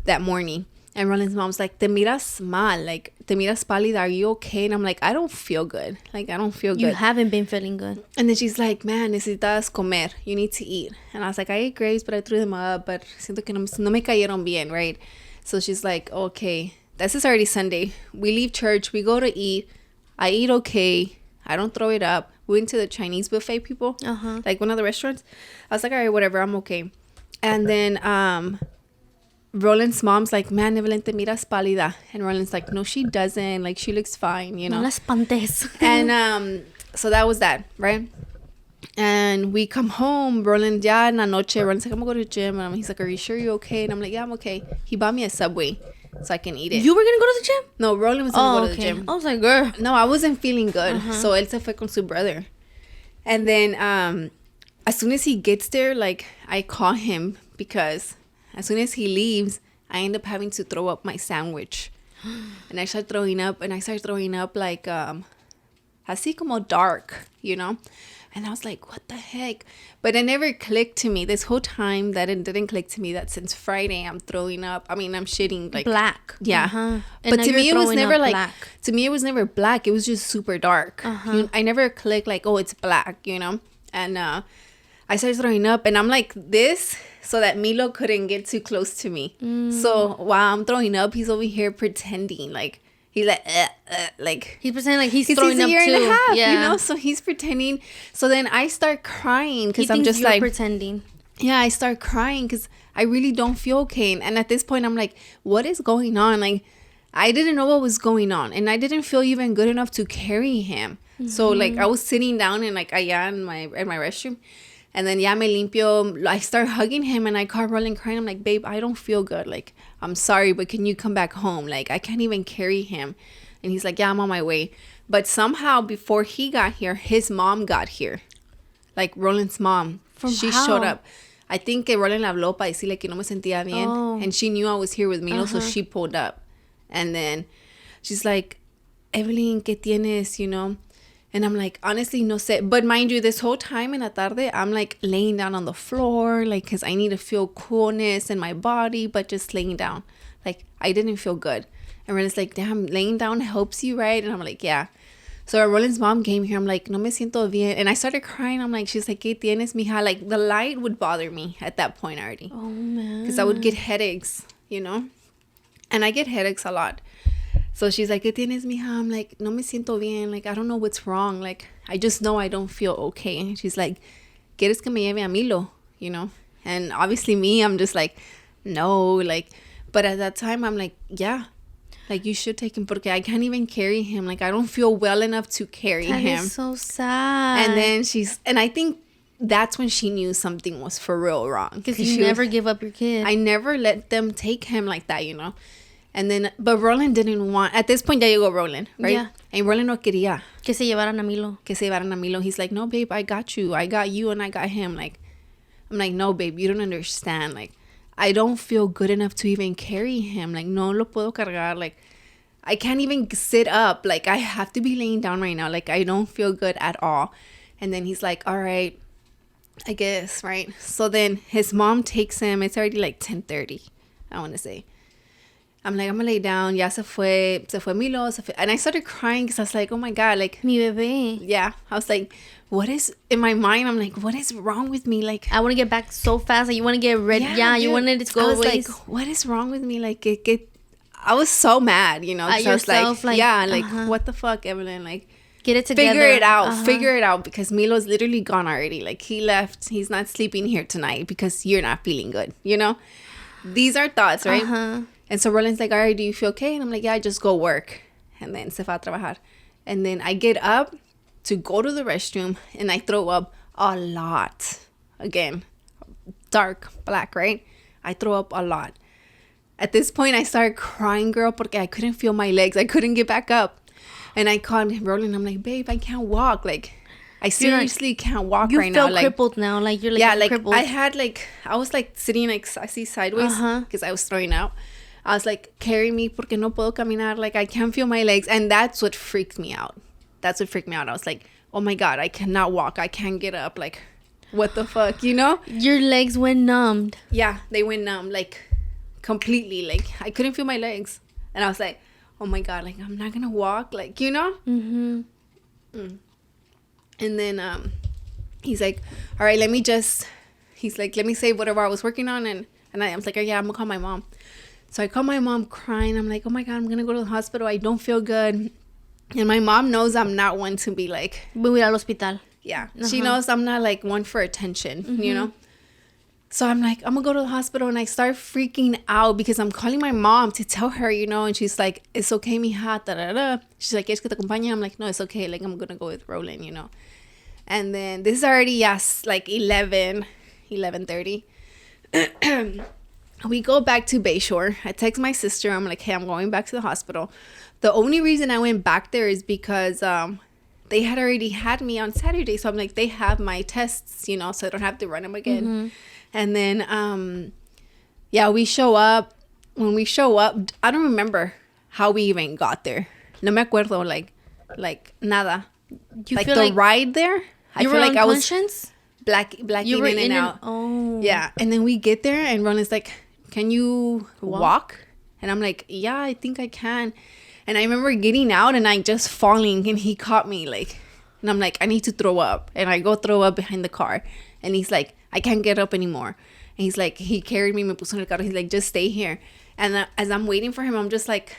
that morning. And Roland's mom's like, te miras mal, like, te miras pálida, are you okay? And I'm like, I don't feel good. Like, I don't feel good. You haven't been feeling good. And then she's like, man, necesitas comer. You need to eat. And I was like, I ate grapes, but I threw them up. But siento que no me cayeron bien, right? So she's like, okay, this is already Sunday. We leave church. We go to eat. I eat okay. I don't throw it up. We went to the Chinese buffet, people. Like one of the restaurants. I was like, all right, whatever. I'm okay. And then Roland's mom's like, man, Evelin, te miras pálida. And Roland's like, no, she doesn't. Like, she looks fine, you know. No la espantes. And so that was that, right? And we come home. Roland, ya en la noche, Roland's like, I'm going to go to the gym. And he's like, are you sure you're okay? And I'm like, yeah, I'm okay. He bought me a Subway so I can eat it. You were going to go to the gym? No, Roland was going to go to the gym. I was like, girl. No, I wasn't feeling good. So él se fue con su brother. And then as soon as he gets there, like, I call him because as soon as he leaves, I end up having to throw up my sandwich. And I start throwing up, like, así como dark, you know? And I was like, what the heck? But it never clicked to me this whole time that it didn't click to me that since Friday I'm throwing up. I mean, I'm shitting like black. Yeah. But to me, it was never like, black. To me, it was never black. It was just super dark. I never clicked like, oh, it's black, you know? And I started throwing up and I'm like this so that Milo couldn't get too close to me. So while I'm throwing up, he's over here pretending like, he's like he's pretending like he's throwing up too. And a half, you know? So he's pretending. So then I start crying because I'm just like pretending. Yeah, I start crying because I really don't feel okay. And at this point, I'm like, what is going on? Like, I didn't know what was going on, and I didn't feel even good enough to carry him. So like I was sitting down in like allá in my restroom. And then, ya me limpio. I start hugging him and I call Roland crying. I'm like, babe, I don't feel good. Like, I'm sorry, but can you come back home? Like, I can't even carry him. And he's like, yeah, I'm on my way. But somehow, before he got here, his mom got here. Like, Roland's mom. She showed up. I think que Roland le habló para decirle que no me sentía bien. And she knew I was here with Milo, so she pulled up. And then she's like, Evelin, ¿qué tienes? You know? And I'm like, honestly, no sé. But mind you, this whole time in la tarde, I'm like laying down on the floor, like, because I need to feel coolness in my body, but just laying down. Like, I didn't feel good. And Roland's like, damn, laying down helps you, right? And I'm like, yeah. So Roland's mom came here. I'm like, no me siento bien. And I started crying. I'm like, she's like, ¿qué tienes, mija? Like, the light would bother me at that point already. Oh, man. Because I would get headaches, you know? And I get headaches a lot. So she's like, ¿qué tienes, mija? I'm like, no me siento bien. Like, I don't know what's wrong. Like, I just know I don't feel okay. And she's like, ¿quieres que me lleve a Milo? You know? And obviously me, I'm just like, no. Like, but at that time, I'm like, yeah. Like, you should take him porque I can't even carry him. Like, I don't feel well enough to carry him. That is so sad. And then and I think that's when she knew something was for real wrong. Because you never give up your kid. I never let them take him like that, you know? And then, but Roland didn't want, at this point, ya llegó Roland, right? Yeah. And Roland no quería. Que se llevaran a Milo. Que se llevaran a Milo. He's like, no, babe, I got you. I got you and I got him. Like, I'm like, no, babe, you don't understand. Like, I don't feel good enough to even carry him. Like, no lo puedo cargar. Like, I can't even sit up. Like, I have to be laying down right now. Like, I don't feel good at all. And then he's like, all right, I guess, right? So then his mom takes him. It's already like 10:30, I want to say. I'm like, I'm gonna lay down. Ya se fue Milo. And I started crying because I was like, oh my God, like, mi bebé. Yeah. I was like, what is, in my mind, I'm like, what is wrong with me? Like, I want to get back so fast. Like, you want to get ready. Yeah, you wanted it to go I was away. like, what is wrong with me? Like, I was so mad, you know. At yourself, like, yeah, like, what the fuck, Evelin? Like, get it together. Figure it out. Because Milo's literally gone already. Like, he left. He's not sleeping here tonight because you're not feeling good, you know? These are thoughts, right? And so Roland's like, all right, do you feel okay? And I'm like, yeah, just go work. And then se fue a trabajar. And then I get up to go to the restroom and I throw up a lot. Again, dark, black, right? I throw up a lot. At this point, I started crying, girl, porque I couldn't feel my legs. I couldn't get back up. And I called Roland. I'm like, babe, I can't walk. Like, I seriously can't walk right now. You feel crippled now. Like, you're like, yeah, like, crippled. I was like sitting like I see sideways because I was throwing out. I was like, carry me porque no puedo caminar. Like, I can't feel my legs. And that's what freaked me out. I was like, oh my God, I cannot walk. I can't get up. Like, what the fuck, you know? Your legs went numbed. Yeah, they went numb. Like, completely. Like, I couldn't feel my legs. And I was like, oh my God, like, I'm not going to walk. Like, you know? Mm-hmm. And then he's like, all right, let me save whatever I was working on. And I was like, oh, yeah, I'm going to call my mom. So I called my mom crying. I'm like, oh my God, I'm going to go to the hospital. I don't feel good. And my mom knows I'm not one to be like... Voy al hospital. Yeah. She knows I'm not like one for attention, you know? So I'm like, I'm going to go to the hospital. And I start freaking out because I'm calling my mom to tell her, you know? And she's like, it's okay, mija, da-da-da. She's like, ¿quieres que te acompañe? I'm like, no, it's okay. Like, I'm going to go with Roland, you know? And then this is already, yes, like 11:30. We go back to Bayshore. I text my sister. I'm like, hey, I'm going back to the hospital. The only reason I went back there is because they had already had me on Saturday. So I'm like, they have my tests, you know, so I don't have to run them again. And then, we show up. When we show up, I don't remember how we even got there. No me acuerdo, like nada. You like feel the like ride there. I feel like I was blacking you were in and out. Oh. Yeah. And then we get there and Ron is like, can you walk? And I'm like, yeah, I think I can. And I remember getting out and I just falling and he caught me like, and I'm like, I need to throw up. And I go throw up behind the car. And he's like, I can't get up anymore. And he's like, he carried me, me puso en el carro. He's like, just stay here. And as I'm waiting for him, I'm just like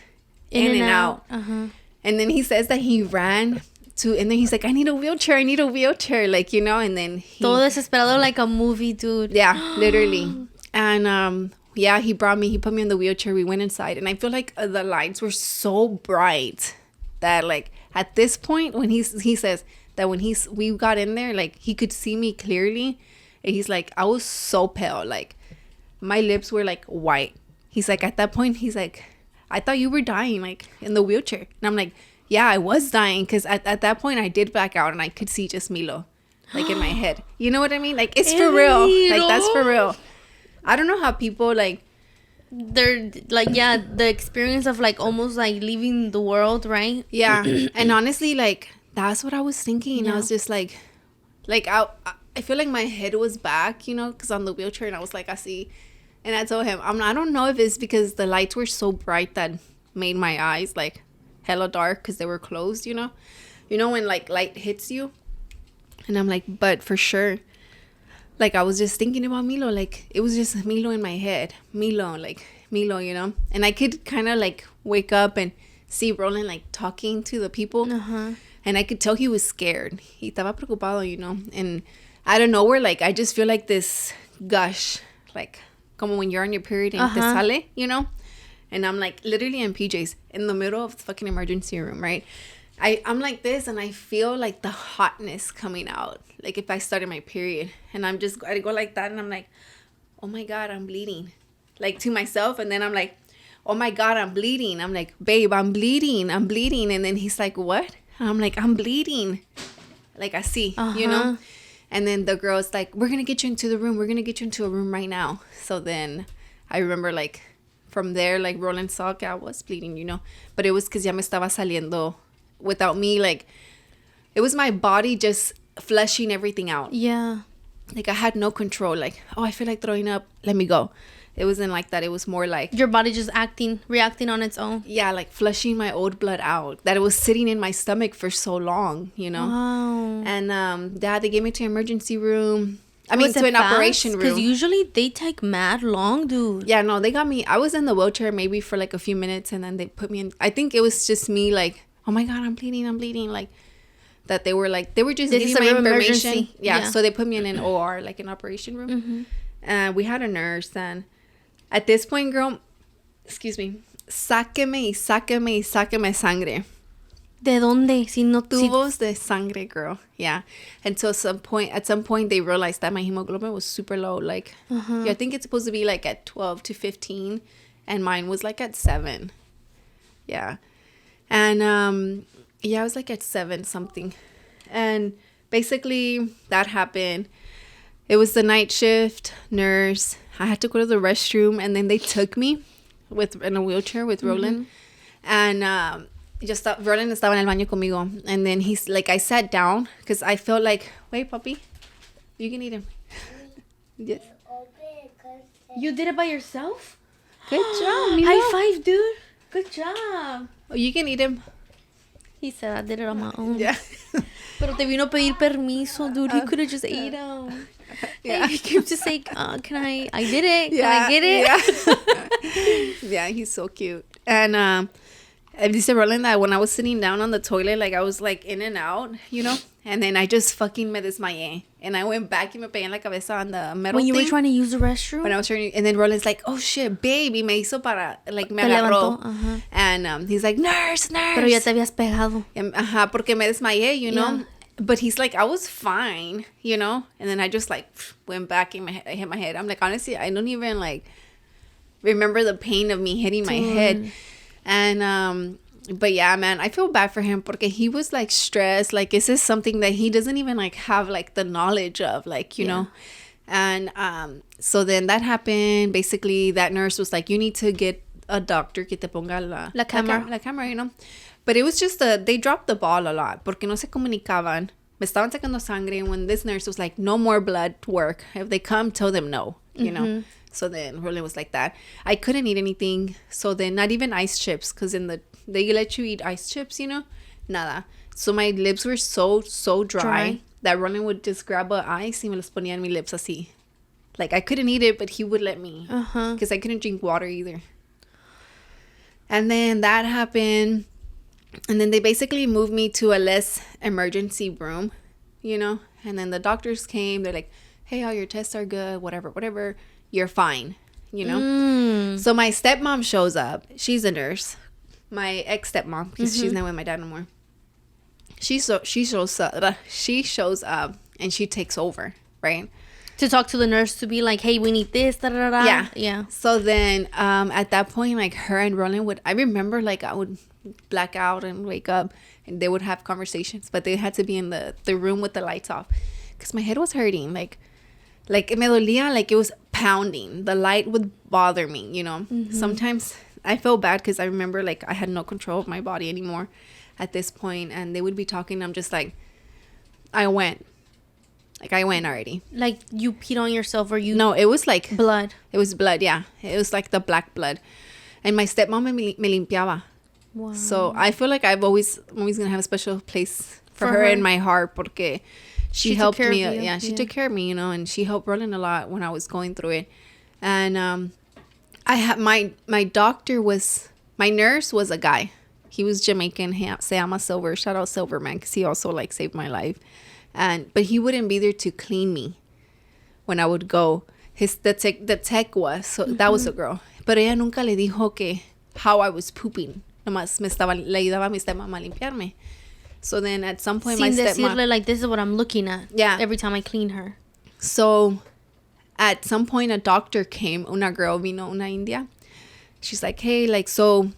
in and out. And then he says that he ran and then he's like, I need a wheelchair. Like, you know, and then todo desesperado like a movie, dude. Yeah, literally. And he put me in the wheelchair. We went inside and I feel like the lights were so bright that like at this point when he says that when we got in there, like he could see me clearly. And he's like, I was so pale. Like my lips were like white. He's like, at that point, he's like, I thought you were dying like in the wheelchair. And I'm like, yeah, I was dying because at that point I did black out and I could see just Milo like in my head. You know what I mean? Like it's for real. Like that's for real. I don't know how people like they're like, yeah, the experience of like almost like leaving the world, right? Yeah. And honestly, like that's what I was thinking. Yeah. I was just like I feel like my head was back, you know, because on the wheelchair and I was like, I see. And I told him, I don't know if it's because the lights were so bright that made my eyes like hella dark because they were closed, you know when like light hits you. And I'm like, but for sure, like I was just thinking about Milo, like it was just Milo in my head, Milo, you know. And I could kind of like wake up and see Roland like talking to the people, and I could tell he was scared. He estaba preocupado, you know. And out of nowhere, like I just feel like this gush, like como when you're on your period and te sale, you know. And I'm like literally in PJs in the middle of the fucking emergency room, right? I'm like this and I feel like the hotness coming out. Like if I started my period and I go like that and I'm like, oh my God, I'm bleeding. Like to myself. And then I'm like, oh my God, I'm bleeding. I'm like, babe, I'm bleeding. And then he's like, what? And I'm like, I'm bleeding. Like I see, you know? And then the girl's like, we're going to get you into the room. We're going to get you into a room right now. So then I remember like, from there, like, Roland saw que I was bleeding, you know. But it was because ya me estaba saliendo without me, like, it was my body just flushing everything out. Yeah. Like, I had no control. Like, oh, I feel like throwing up. Let me go. It wasn't like that. It was more like... your body just reacting on its own. Yeah, like, flushing my old blood out. That it was sitting in my stomach for so long, you know. Wow. And, they gave me to emergency room... to an operation room. Because usually they take mad long, dude. Yeah, no, they got me. I was in the wheelchair maybe for like a few minutes and then they put me in. I think it was just me like, oh my God, I'm bleeding. Like that they were just getting my information. Yeah, so they put me in an OR, like an operation room. And we had a nurse. And at this point, girl, excuse me, sáqueme sangre. ¿De dónde? Si no Tubos de sangre, girl. Yeah. And so at some point, they realized that my hemoglobin was super low. Like, I think it's supposed to be like at 12 to 15. And mine was like at 7. Yeah. And, I was like at 7 something. And basically, that happened. It was the night shift, nurse. I had to go to the restroom. And then they took me in a wheelchair with Roland. And, Roland estaba en el baño conmigo. And then he's like, I sat down because I felt like, wait, puppy, you can eat him. Yes. You did it by yourself? Good job, Milo. High five, dude. Good job. Oh, you can eat him. He said I did it on my own. Yeah. Pero te vino a pedir permiso, dude. He could have just ate them. Yeah. He came to say, can I did it. Can I get it? Yeah. Yeah, he's so cute. And dice Roland that when I was sitting down on the toilet, like I was like in and out, you know? And then I just fucking me desmayé. And I went back y me pegué en la cabeza on the metal When you thing. were trying to use the restroom? When I was trying to, and then Roland's like, oh shit, baby, me hizo para, like, me Te agarró. levantó, And he's like, nurse. Pero ya te habías pegado. Ajá, porque me desmayé, you know? But he's like, I was fine, you know? And then I just, like, went back and I hit my head. I'm like, honestly, I don't even, like, remember the pain of me hitting my head. And, but yeah, man, I feel bad for him porque he was, like, stressed. Like, this is something that he doesn't even, like, have, like, the knowledge of, like, you know? And so then that happened. Basically, that nurse was like, you need to get a doctor que te ponga la camera, you know? But it was just, they dropped the ball a lot porque no se comunicaban. Me estaban sacando sangre. And when this nurse was like, no more blood work. If they come, tell them no, you know? So then Rolly was like that. I couldn't eat anything. So then not even ice chips because they let you eat ice chips, you know? Nada. So my lips were so dry that Rolly would just grab a ice y me los ponía en mis lips así. Like, I couldn't eat it, but he would let me. Because I couldn't drink water either. And then that happened. And then they basically moved me to a less emergency room, you know? And then the doctors came. They're like, hey, all your tests are good, whatever. You're fine, you know? So my stepmom shows up. She's a nurse. My ex-stepmom, because she's not with my dad no more. She shows up and she takes over, right? To talk to the nurse to be like, hey, we need this, da da da. Yeah. So then at that point, like her and Roland I remember like I would black out and wake up and they would have conversations, but they had to be in the room with the lights off because my head was hurting. Like me dolía, like it was pounding. The light would bother me, you know? Sometimes I felt bad because I remember like I had no control of my body anymore at this point, and they would be talking. I'm just like, I went already. Like you peed on yourself or you? No, it was like blood. It was blood, yeah. It was like the black blood. And my stepmom me limpiaba. Wow. So I feel like I'm always gonna have a special place for her in my heart porque she helped me. She took care of me, you know, and she helped Roland a lot when I was going through it. And I had my nurse was a guy. He was Jamaican. Se llama Silver. Shout out Silver, man, because he also like saved my life. But he wouldn't be there to clean me when I would go. The tech was, so that was a girl. Pero ella nunca le dijo que how I was pooping. Nomás le ayudaba a mi stepmom a limpiarme. So then at some point my stepmom... Sin decirle like, this is what I'm looking at. Yeah. Every time I clean her. So at some point a doctor came. Una girl vino, una India. She's like, hey, like, so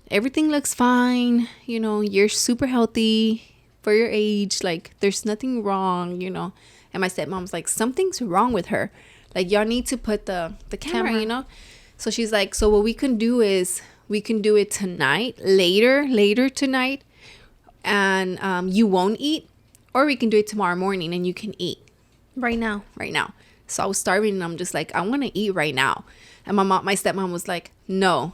everything looks fine. You know, you're super healthy for your age. Like, there's nothing wrong, you know. And my stepmom's like, something's wrong with her. Like, y'all need to put the camera, you know. So she's like, so what we can do is we can do it tonight, later tonight. And you won't eat. Or we can do it tomorrow morning and you can eat. Right now. So I was starving and I'm just like, I want to eat right now. And my stepmom was like, no,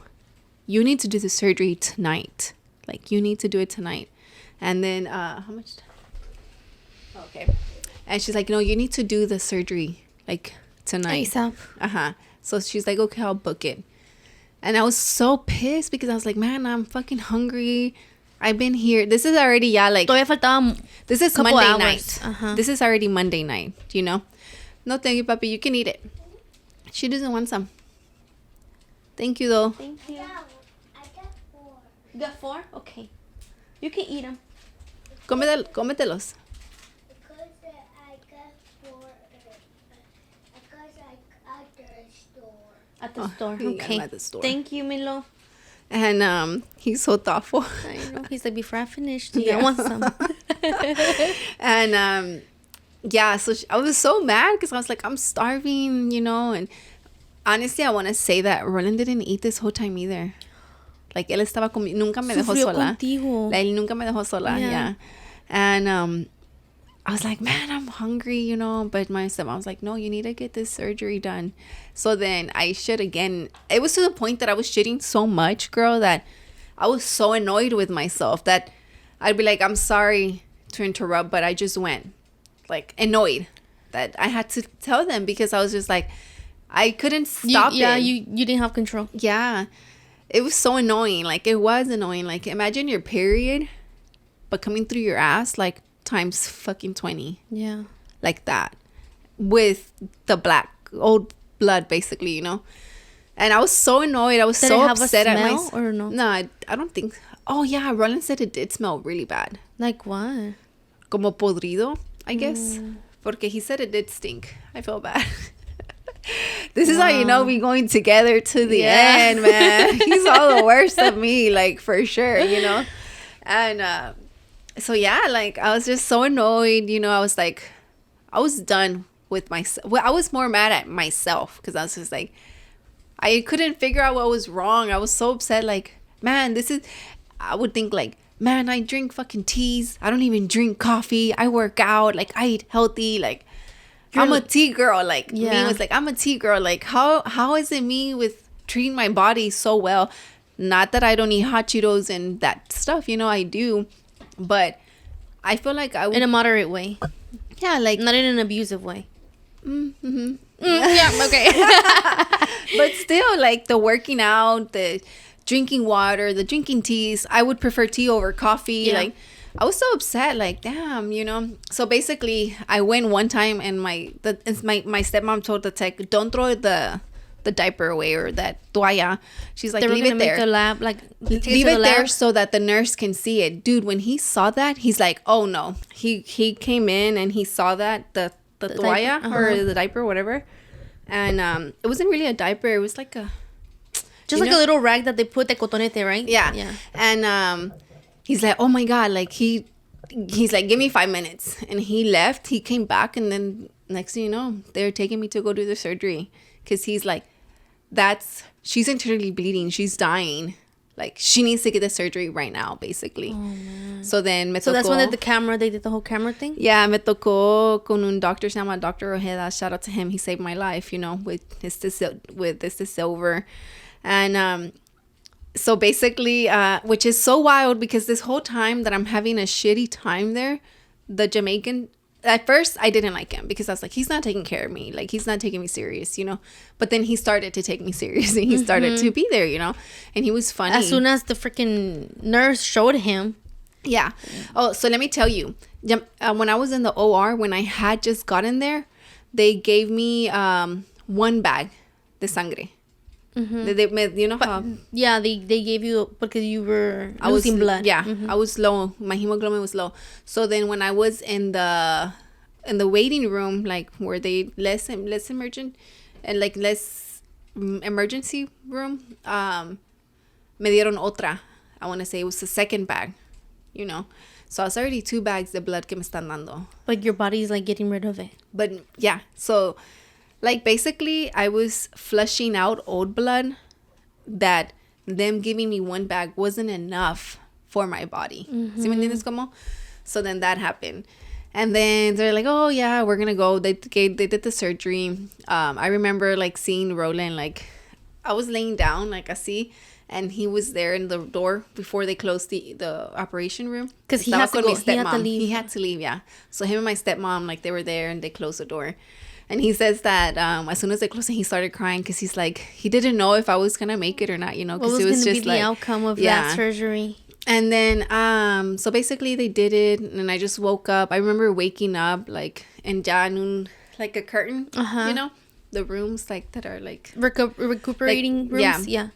you need to do the surgery tonight. Like, you need to do it tonight. And then, how much? Okay. And she's like, no, you need to do the surgery, like, tonight. ASAP. So she's like, okay, I'll book it. And I was so pissed because I was like, man, I'm fucking hungry. I've been here. This is already, Todavía faltaba this is Monday hours. Night. This is already Monday night, you know? No, thank you, papi. You can eat it. She doesn't want some. Thank you, though. Thank you. I got 4. You got 4? Okay. You can eat them. Cómetelos. Because I got 4. Because I at the store. At the store. He got Okay. 'em at the store. Thank you, Milo. And he's so thoughtful. I know. He's like, before I finish, I want some. And yeah, so I was so mad because I was like, I'm starving, you know. And honestly, I want to say that Roland didn't eat this whole time either. Like, él estaba nunca me dejó sola. Contigo. Él nunca me dejó sola, yeah. And I was like, man, I'm hungry, you know. But my stepmom was like, no, you need to get this surgery done. So then I shit again. It was to the point that I was shitting so much, girl, that I was so annoyed with myself that I'd be like, I'm sorry to interrupt, but I just went like annoyed that I had to tell them because I was just like, I couldn't stop it. Yeah, you didn't have control. Yeah. It was so annoying. Like, it was annoying. Like, imagine your period, but coming through your ass, like, times fucking 20. Yeah. Like that. With the black, old blood, basically, you know? And I was so annoyed. I was Did so it have upset a at smell myself. or no? No, I don't think. Oh, yeah. Roland said it did smell really bad. Like what? Como podrido, I guess. Porque he said it did stink. I felt bad. This is how you know we going together to the end, man. He's all the worst of me, like, for sure, you know? And so, yeah, like, I was just so annoyed, you know? I was like, I was done with myself. Well, I was more mad at myself because I was just like, I couldn't figure out what was wrong. I was so upset, like, man, I would think, like, man, I drink fucking teas. I don't even drink coffee. I work out. Like, I eat healthy. Like, I'm a tea girl. Like, me was like, I'm a tea girl. Like, how is it me with treating my body so well? Not that I don't eat hot Cheetos and that stuff, you know, I do. But I feel like I would... In a moderate way. Yeah, like... Not in an abusive way. Yeah, okay. But still, like, the working out, the drinking water, the drinking teas, I would prefer tea over coffee. Yeah. Like, I was so upset, like, damn, you know. So basically, I went one time and my stepmom told the tech, don't throw the diaper away or that toalla. She's like, leave it there. Make the lab, like, leave it there so that the nurse can see it. Dude, when he saw that, he's like, oh no. He came in and he saw that the toalla or the diaper, whatever. And it wasn't really a diaper. It was like a... Just like a little rag that they put the cotonete, right? Yeah. Yeah. And he's like, oh my God. Like, he's like, give me 5 minutes. And he left. He came back. And then next thing you know, they're taking me to go do the surgery. Because he's like, she's internally bleeding. She's dying. Like, she needs to get the surgery right now, basically. Oh, man. So then So that's when they did the whole camera thing? Yeah, me tocó con un doctor, se llama Dr. Ojeda. Shout out to him. He saved my life, you know, with this silver. And so basically, which is so wild because this whole time that I'm having a shitty time there, the Jamaican... At first, I didn't like him because I was like, he's not taking care of me. Like, he's not taking me serious, you know? But then he started to take me serious and he started to be there, you know? And he was funny. As soon as the freaking nurse showed him. Yeah. Oh, so let me tell you. When I was in the OR, when I had just gotten there, they gave me one bag de sangre. You know how... Yeah, they gave you because you were losing blood. Yeah, I was low. My hemoglobin was low. So then when I was in the waiting room, like where they less emergent and like less emergency room, me dieron otra. I want to say it was the second bag, you know. So it's already 2 bags de blood que me están dando. But your body's like getting rid of it. But yeah, so... Like, basically, I was flushing out old blood that them giving me 1 bag wasn't enough for my body. ¿Sí me entiendes cómo? So then that happened. And then they're like, oh, yeah, we're going to go. They did the surgery. I remember, like, seeing Roland, like, I was laying down, like, así. And he was there in the door before they closed the operation room. Because he had to go. He had to leave. He had to leave, yeah. So him and my stepmom, like, they were there and they closed the door. And he says that as soon as they closed it, he started crying because he's like, he didn't know if I was going to make it or not, you know, because it was just like... the outcome of that surgery? And then, so basically they did it and I just woke up. I remember waking up like in like a curtain, you know, the rooms like that are like... recuperating like, rooms? Yeah.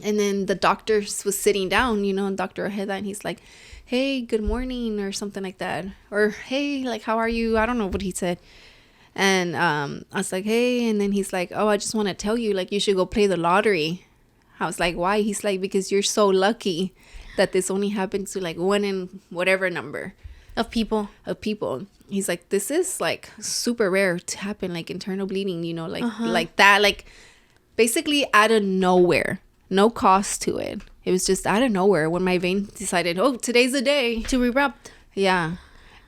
And then the doctor was sitting down, you know, Dr. Ojeda, and he's like, hey, good morning or something like that. Or, hey, like, how are you? I don't know what he said. And I was like, hey. And then he's like, oh, I just want to tell you, like, you should go play the lottery. I was like, why? He's like, because you're so lucky that this only happens to, like, 1 in whatever number. Of people. He's like, this is, like, super rare to happen, like, internal bleeding, you know, like, like that. Like, basically out of nowhere. No cost to it. It was just out of nowhere when my vein decided, oh, today's the day. To erupt. Yeah.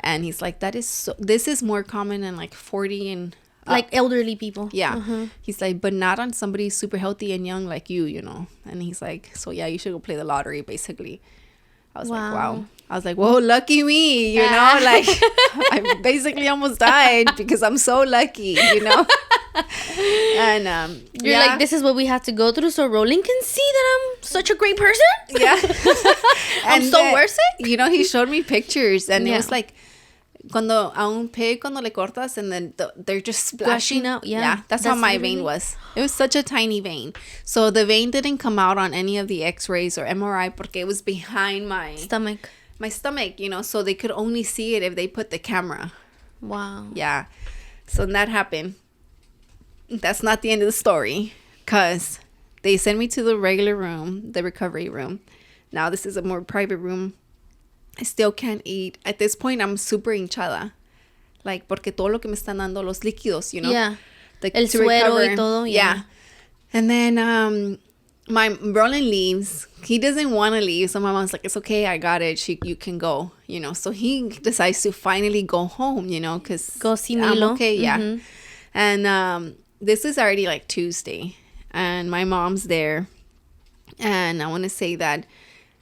And he's like, this is more common in like 40 and like elderly people. Yeah. He's like, but not on somebody super healthy and young like you, you know. And he's like, so yeah, you should go play the lottery, basically. I was like, wow. I was like, whoa, lucky me, you know. Like, I basically almost died because I'm so lucky, you know. And you're like, this is what we had to go through so Rolling can see that I'm such a great person. Yeah. I'm so worth it. You know, he showed me pictures, and it was like, cuando a un pig, cuando le cortas, and then they're just splashing out. Yeah, that's how my vein was. It was such a tiny vein. So the vein didn't come out on any of the x-rays or MRI porque it was behind my stomach, you know, so they could only see it if they put the camera. Wow. Yeah. So that happened. That's not the end of the story, because they sent me to the regular room, the recovery room. Now this is a more private room. I still can't eat. At this point, I'm super hinchada. Like, porque todo lo que me están dando, los líquidos, you know? Yeah. El suero y todo. Yeah. And then my Roland leaves. He doesn't want to leave. So my mom's like, it's okay. I got it. You can go, you know? So he decides to finally go home, you know? Because go see Milo. I'm okay, yeah. And this is already like Tuesday. And my mom's there. And I want to say that.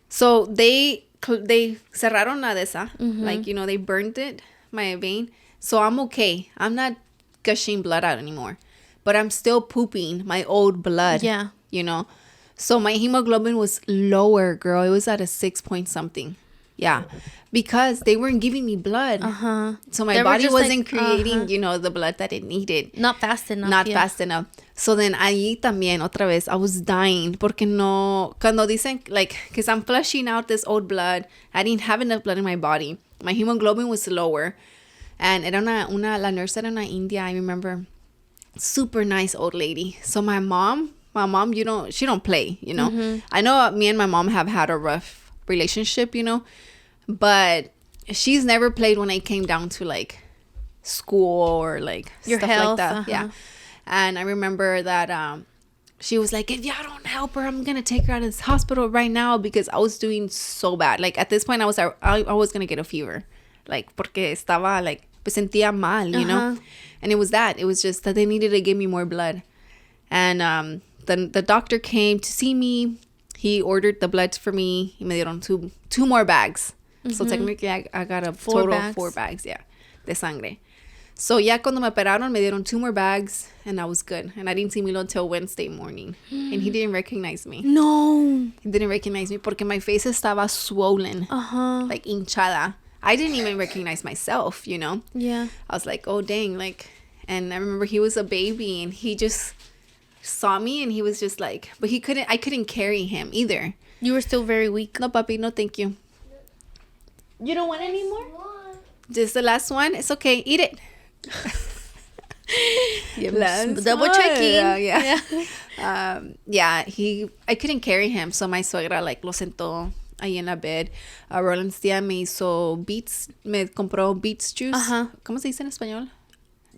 So they cerraron la de esa. Like, you know, they burned it, my vein. So I'm okay. I'm not gushing blood out anymore. But I'm still pooping my old blood. Yeah. You know? So my hemoglobin was lower, girl. It was at a 6 point something. Yeah. Because they weren't giving me blood. So my body wasn't creating, you know, the blood that it needed. Not fast enough. Not fast enough. So then ahí también, otra vez, I was dying. Porque no, cuando dicen, like, because I'm flushing out this old blood. I didn't have enough blood in my body. My hemoglobin was lower. And era la nurse era una India, I remember. Super nice old lady. So my mom, you know, she don't play, you know. I know me and my mom have had a rough relationship, you know. But she's never played when it came down to, like, school or, like, your stuff health, like that. Yeah. And I remember that she was like, if y'all don't help her, I'm going to take her out of this hospital right now, because I was doing so bad. Like, at this point, I was going to get a fever. Like, porque estaba, like, pues sentía mal, you know? And it was that. It was just that they needed to give me more blood. And the doctor came to see me. He ordered the blood for me. Y me dieron two more bags. So technically, I got a total of 4 bags, yeah, de sangre. So ya cuando me operaron, me dieron 2 more bags, and I was good. And I didn't see Milo until Wednesday morning. And he didn't recognize me. No. He didn't recognize me porque my face estaba swollen. Like hinchada. I didn't even recognize myself, you know? Yeah. I was like, oh, dang. Like, and I remember he was a baby, and he just saw me, and he was just like, but I couldn't carry him either. You were still very weak. No, papi, no, thank you. You don't want any more? Just the last one? It's okay. Eat it. Double checking. Yeah. I couldn't carry him. So my suegra, like, lo sentó ahí en la bed. Roland's tía me compró beets juice. ¿Cómo se dice en español?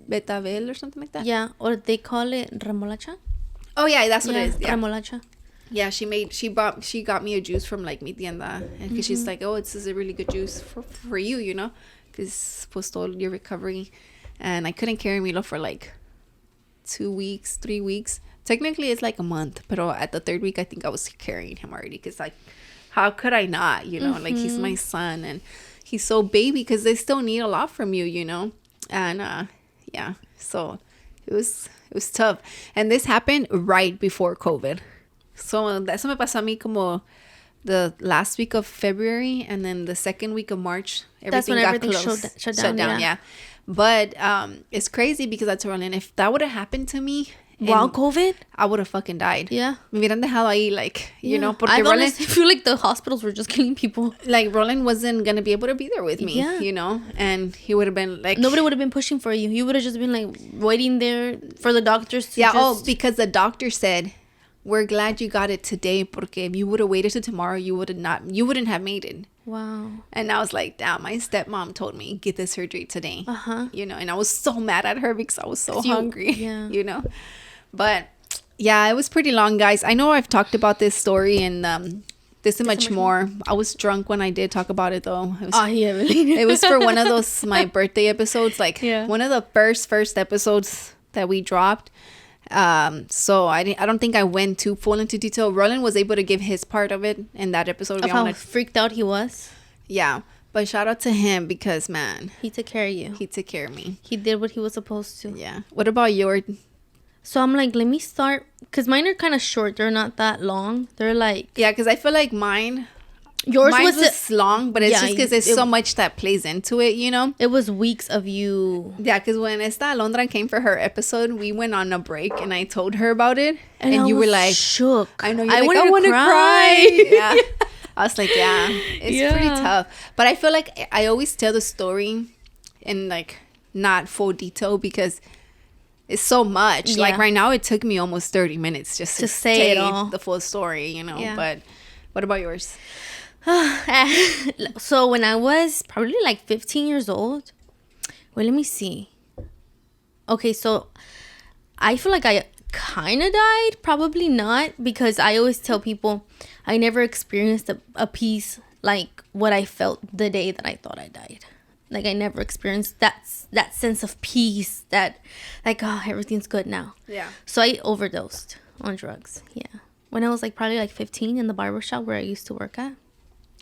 Betabel or something like that? Yeah, or they call it remolacha. Oh, yeah, that's what it is. Yeah. Remolacha. Yeah, she got me a juice from, like, mi tienda, and cause she's like, oh, this is a really good juice for you, you know, because post all your recovery. And I couldn't carry Milo for like 2 weeks, 3 weeks. Technically, it's like a month, but at the 3rd week, I think I was carrying him already, because, like, how could I not, you know? Like, he's my son, and he's so baby, because they still need a lot from you, you know. And yeah, so it was tough. And this happened right before COVID. So eso me pasó a mí como the last week of February, and then the 2nd week of March, everything got closed. Shut down, yeah. But it's crazy, because I told Roland, if that would have happened to me while COVID, I would have fucking died. Yeah. Me hubieran dejado ahí, like, you know, porque I Roland, honestly feel like the hospitals were just killing people. Like, Roland wasn't going to be able to be there with me, you know, and he would have been like... Nobody would have been pushing for you. You would have just been, like, waiting there for the doctors to because the doctor said, we're glad you got it today, porque if you would have waited till tomorrow, you wouldn't have made it. Wow. And I was like, damn, my stepmom told me, get the surgery today. You know, and I was so mad at her because I was so hungry, you know. But yeah, it was pretty long, guys. I know I've talked about this story in This is much more. I was drunk when I did talk about it, though. It was, Evelin. it was for one of those my birthday episodes, like Yeah. one of the first episodes that we dropped. So I don't think I went too full into detail. Roland was able to give his part of it in that episode. Of how freaked out he was. Yeah, but shout out to him because, man, He took care of you. he took care of me. He did what he was supposed to. Yeah. What about your? So I'm like, let me start, because mine are kind of short. They're not that long. They're like, Yeah, because I feel like mine yours was long, but it's yeah, just because there's so much that plays into it, you know? It was weeks of you. Yeah, because when Alondra came for her episode, we went on a break and I told her about it. And I you were was like, shook. I know, I want to cry. Yeah. I was like, yeah, it's pretty Yeah. tough. But I feel like I always tell the story in like not full detail because it's so much. Yeah. Like right now, it took me almost 30 minutes just to say it all. the full story, you know? Yeah. But what about yours? So when I was probably like 15 years old, well, let me see. Okay, so I feel like I kind of died. Probably not, because I always tell people I never experienced a peace like what I felt the day that I thought I died. Like I never experienced that sense of peace, that like, oh, everything's good now. Yeah. So I overdosed on drugs. Yeah. When I was like probably like 15 in the barber shop where I used to work at.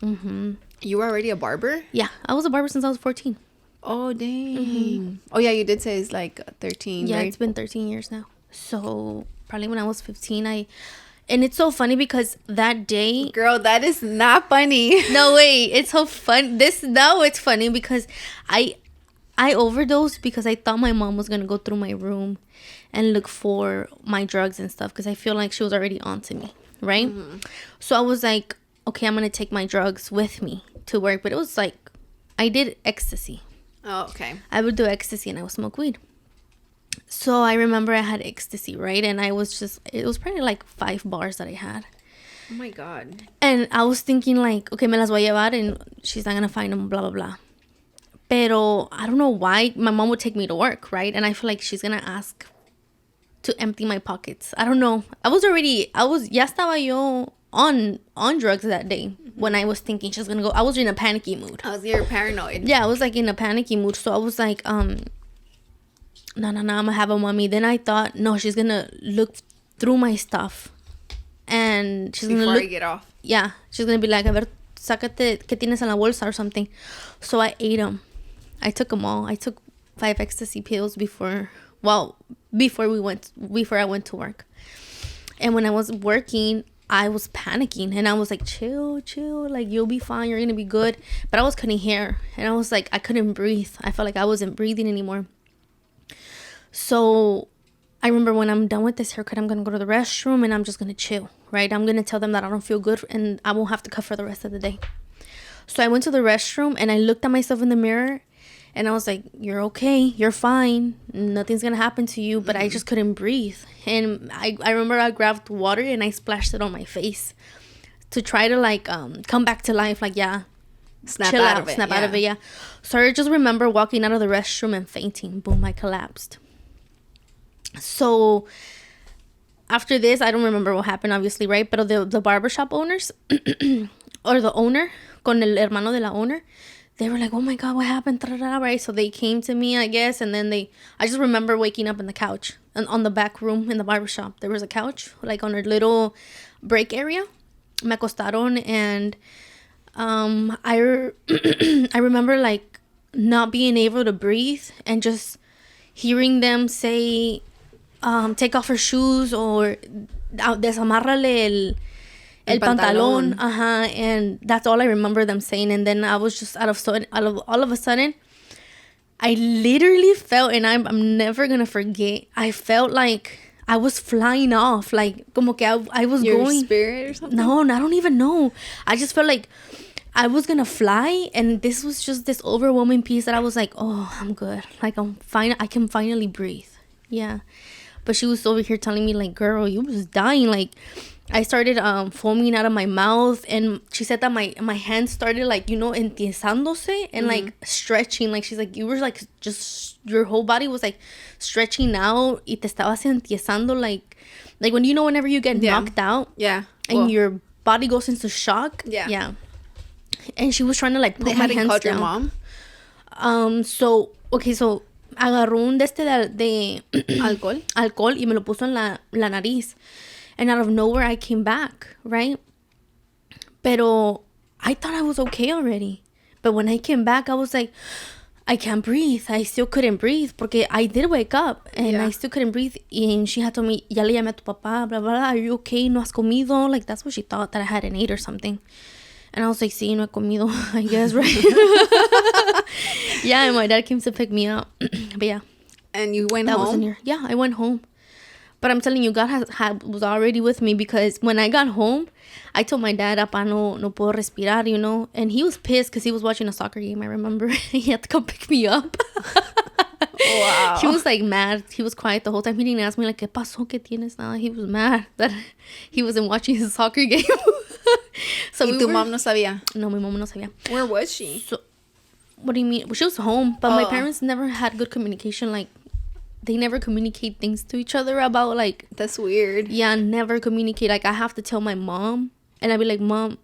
You were already a barber? Yeah, I was a barber since I was 14. Oh, dang. Oh, yeah, you did say it's like 13, Yeah, right? it's been 13 years now. So probably when I was 15, and it's so funny because that day. Girl, that is not funny. No way, it's so fun. Now it's funny because I overdosed because I thought my mom was gonna go through my room and look for my drugs and stuff, because I feel like she was already on to me, right? So I was like, okay, I'm gonna take my drugs with me to work. But it was like, I did ecstasy. Oh, okay. I would do ecstasy and I would smoke weed. So I remember I had ecstasy, right? And it was probably like 5 bars that I had. Oh, my God. And I was thinking like, okay, me las voy a llevar and she's not gonna find them, blah, blah, blah. Pero I don't know why my mom would take me to work, right? And I feel like she's gonna ask to empty my pockets. I don't know. Ya estaba yo on drugs that day when I was thinking she's gonna go. I was in a panicky mood. I was paranoid. Yeah, I was like in a panicky mood. So I was like, no, I'm gonna have a mommy. Then I thought, no, she's gonna look through my stuff. And she's gonna look. Before I get off. Yeah, she's gonna be like, a ver, sácate, ¿qué tienes en la bolsa or something? So I ate them. I took them all. I took 5 ecstasy pills before I went to work. And when I was working, I was panicking and I was like, chill, like you'll be fine, you're gonna be good. But I was cutting hair and I was like, I couldn't breathe. I felt like I wasn't breathing anymore. So I remember when I'm done with this haircut, I'm gonna go to the restroom and I'm just gonna chill, right? I'm gonna tell them that I don't feel good and I won't have to cut for the rest of the day. So I went to the restroom and I looked at myself in the mirror and I was like, you're okay, you're fine, nothing's gonna happen to you. But I just couldn't breathe. And I remember I grabbed water and I splashed it on my face to try to like come back to life, like, yeah, Snap chill out of it, yeah. So I just remember walking out of the restroom and fainting. Boom, I collapsed. So after this, I don't remember what happened, obviously, right? But the barbershop owners or the owner con el hermano de la owner, they were like, oh my God, what happened? Right? So they came to me, I guess. And then I just remember waking up in the couch and on the back room in the barbershop. There was a couch like on a little break area. Me acostaron and I remember like not being able to breathe and just hearing them say, take off her shoes or desamárrale el pantalón. And that's all I remember them saying. And then I was just all of a sudden, I literally felt, and I'm never gonna forget, I felt like I was flying off, like como que I was Your going spirit or something? No, I don't even know. I just felt like I was gonna fly, and this was just this overwhelming peace that I was like, oh, I'm good, like I'm fine, I can finally breathe. Yeah. But she was over here telling me like, girl, you was dying. Like I started foaming out of my mouth, and she said that my hands started like, entiesándose and like stretching. Like she's like, you were like, just your whole body was like stretching out y te estabas entiesando, like when whenever you get knocked out, Yeah. and your body goes into shock. Yeah. And she was trying to like put my hands down. Your mom? So agarró un de alcohol y me lo puso en la nariz. And out of nowhere, I came back, right? Pero I thought I was okay already. But when I came back, I was like, I can't breathe. I still couldn't breathe. Porque I did wake up and I still couldn't breathe. And she had told me, ya le llamé a tu papá, blah, blah, blah. Are you okay? ¿No has comido? Like, that's what she thought, that I hadn't ate or something. And I was like, sí, no he comido, I guess, right? Yeah, and my dad came to pick me up. But yeah. And you went home? Yeah, I went home. But I'm telling you, God was already with me, because when I got home, I told my dad, "Apa, no puedo respirar," you know? And he was pissed because he was watching a soccer game, I remember. He had to come pick me up. Wow. He was like mad. He was quiet the whole time. He didn't ask me like, ¿Qué pasó? ¿Qué tienes? Nada. He was mad that he wasn't watching his soccer game. So ¿Y tu mom no sabía? No, my mom no sabía. Where was she? So, what do you mean? Well, she was home, but my parents never had good communication. Like, they never communicate things to each other about, like... That's weird. Yeah, never communicate. Like, I have to tell my mom, and I'd be like, Mom...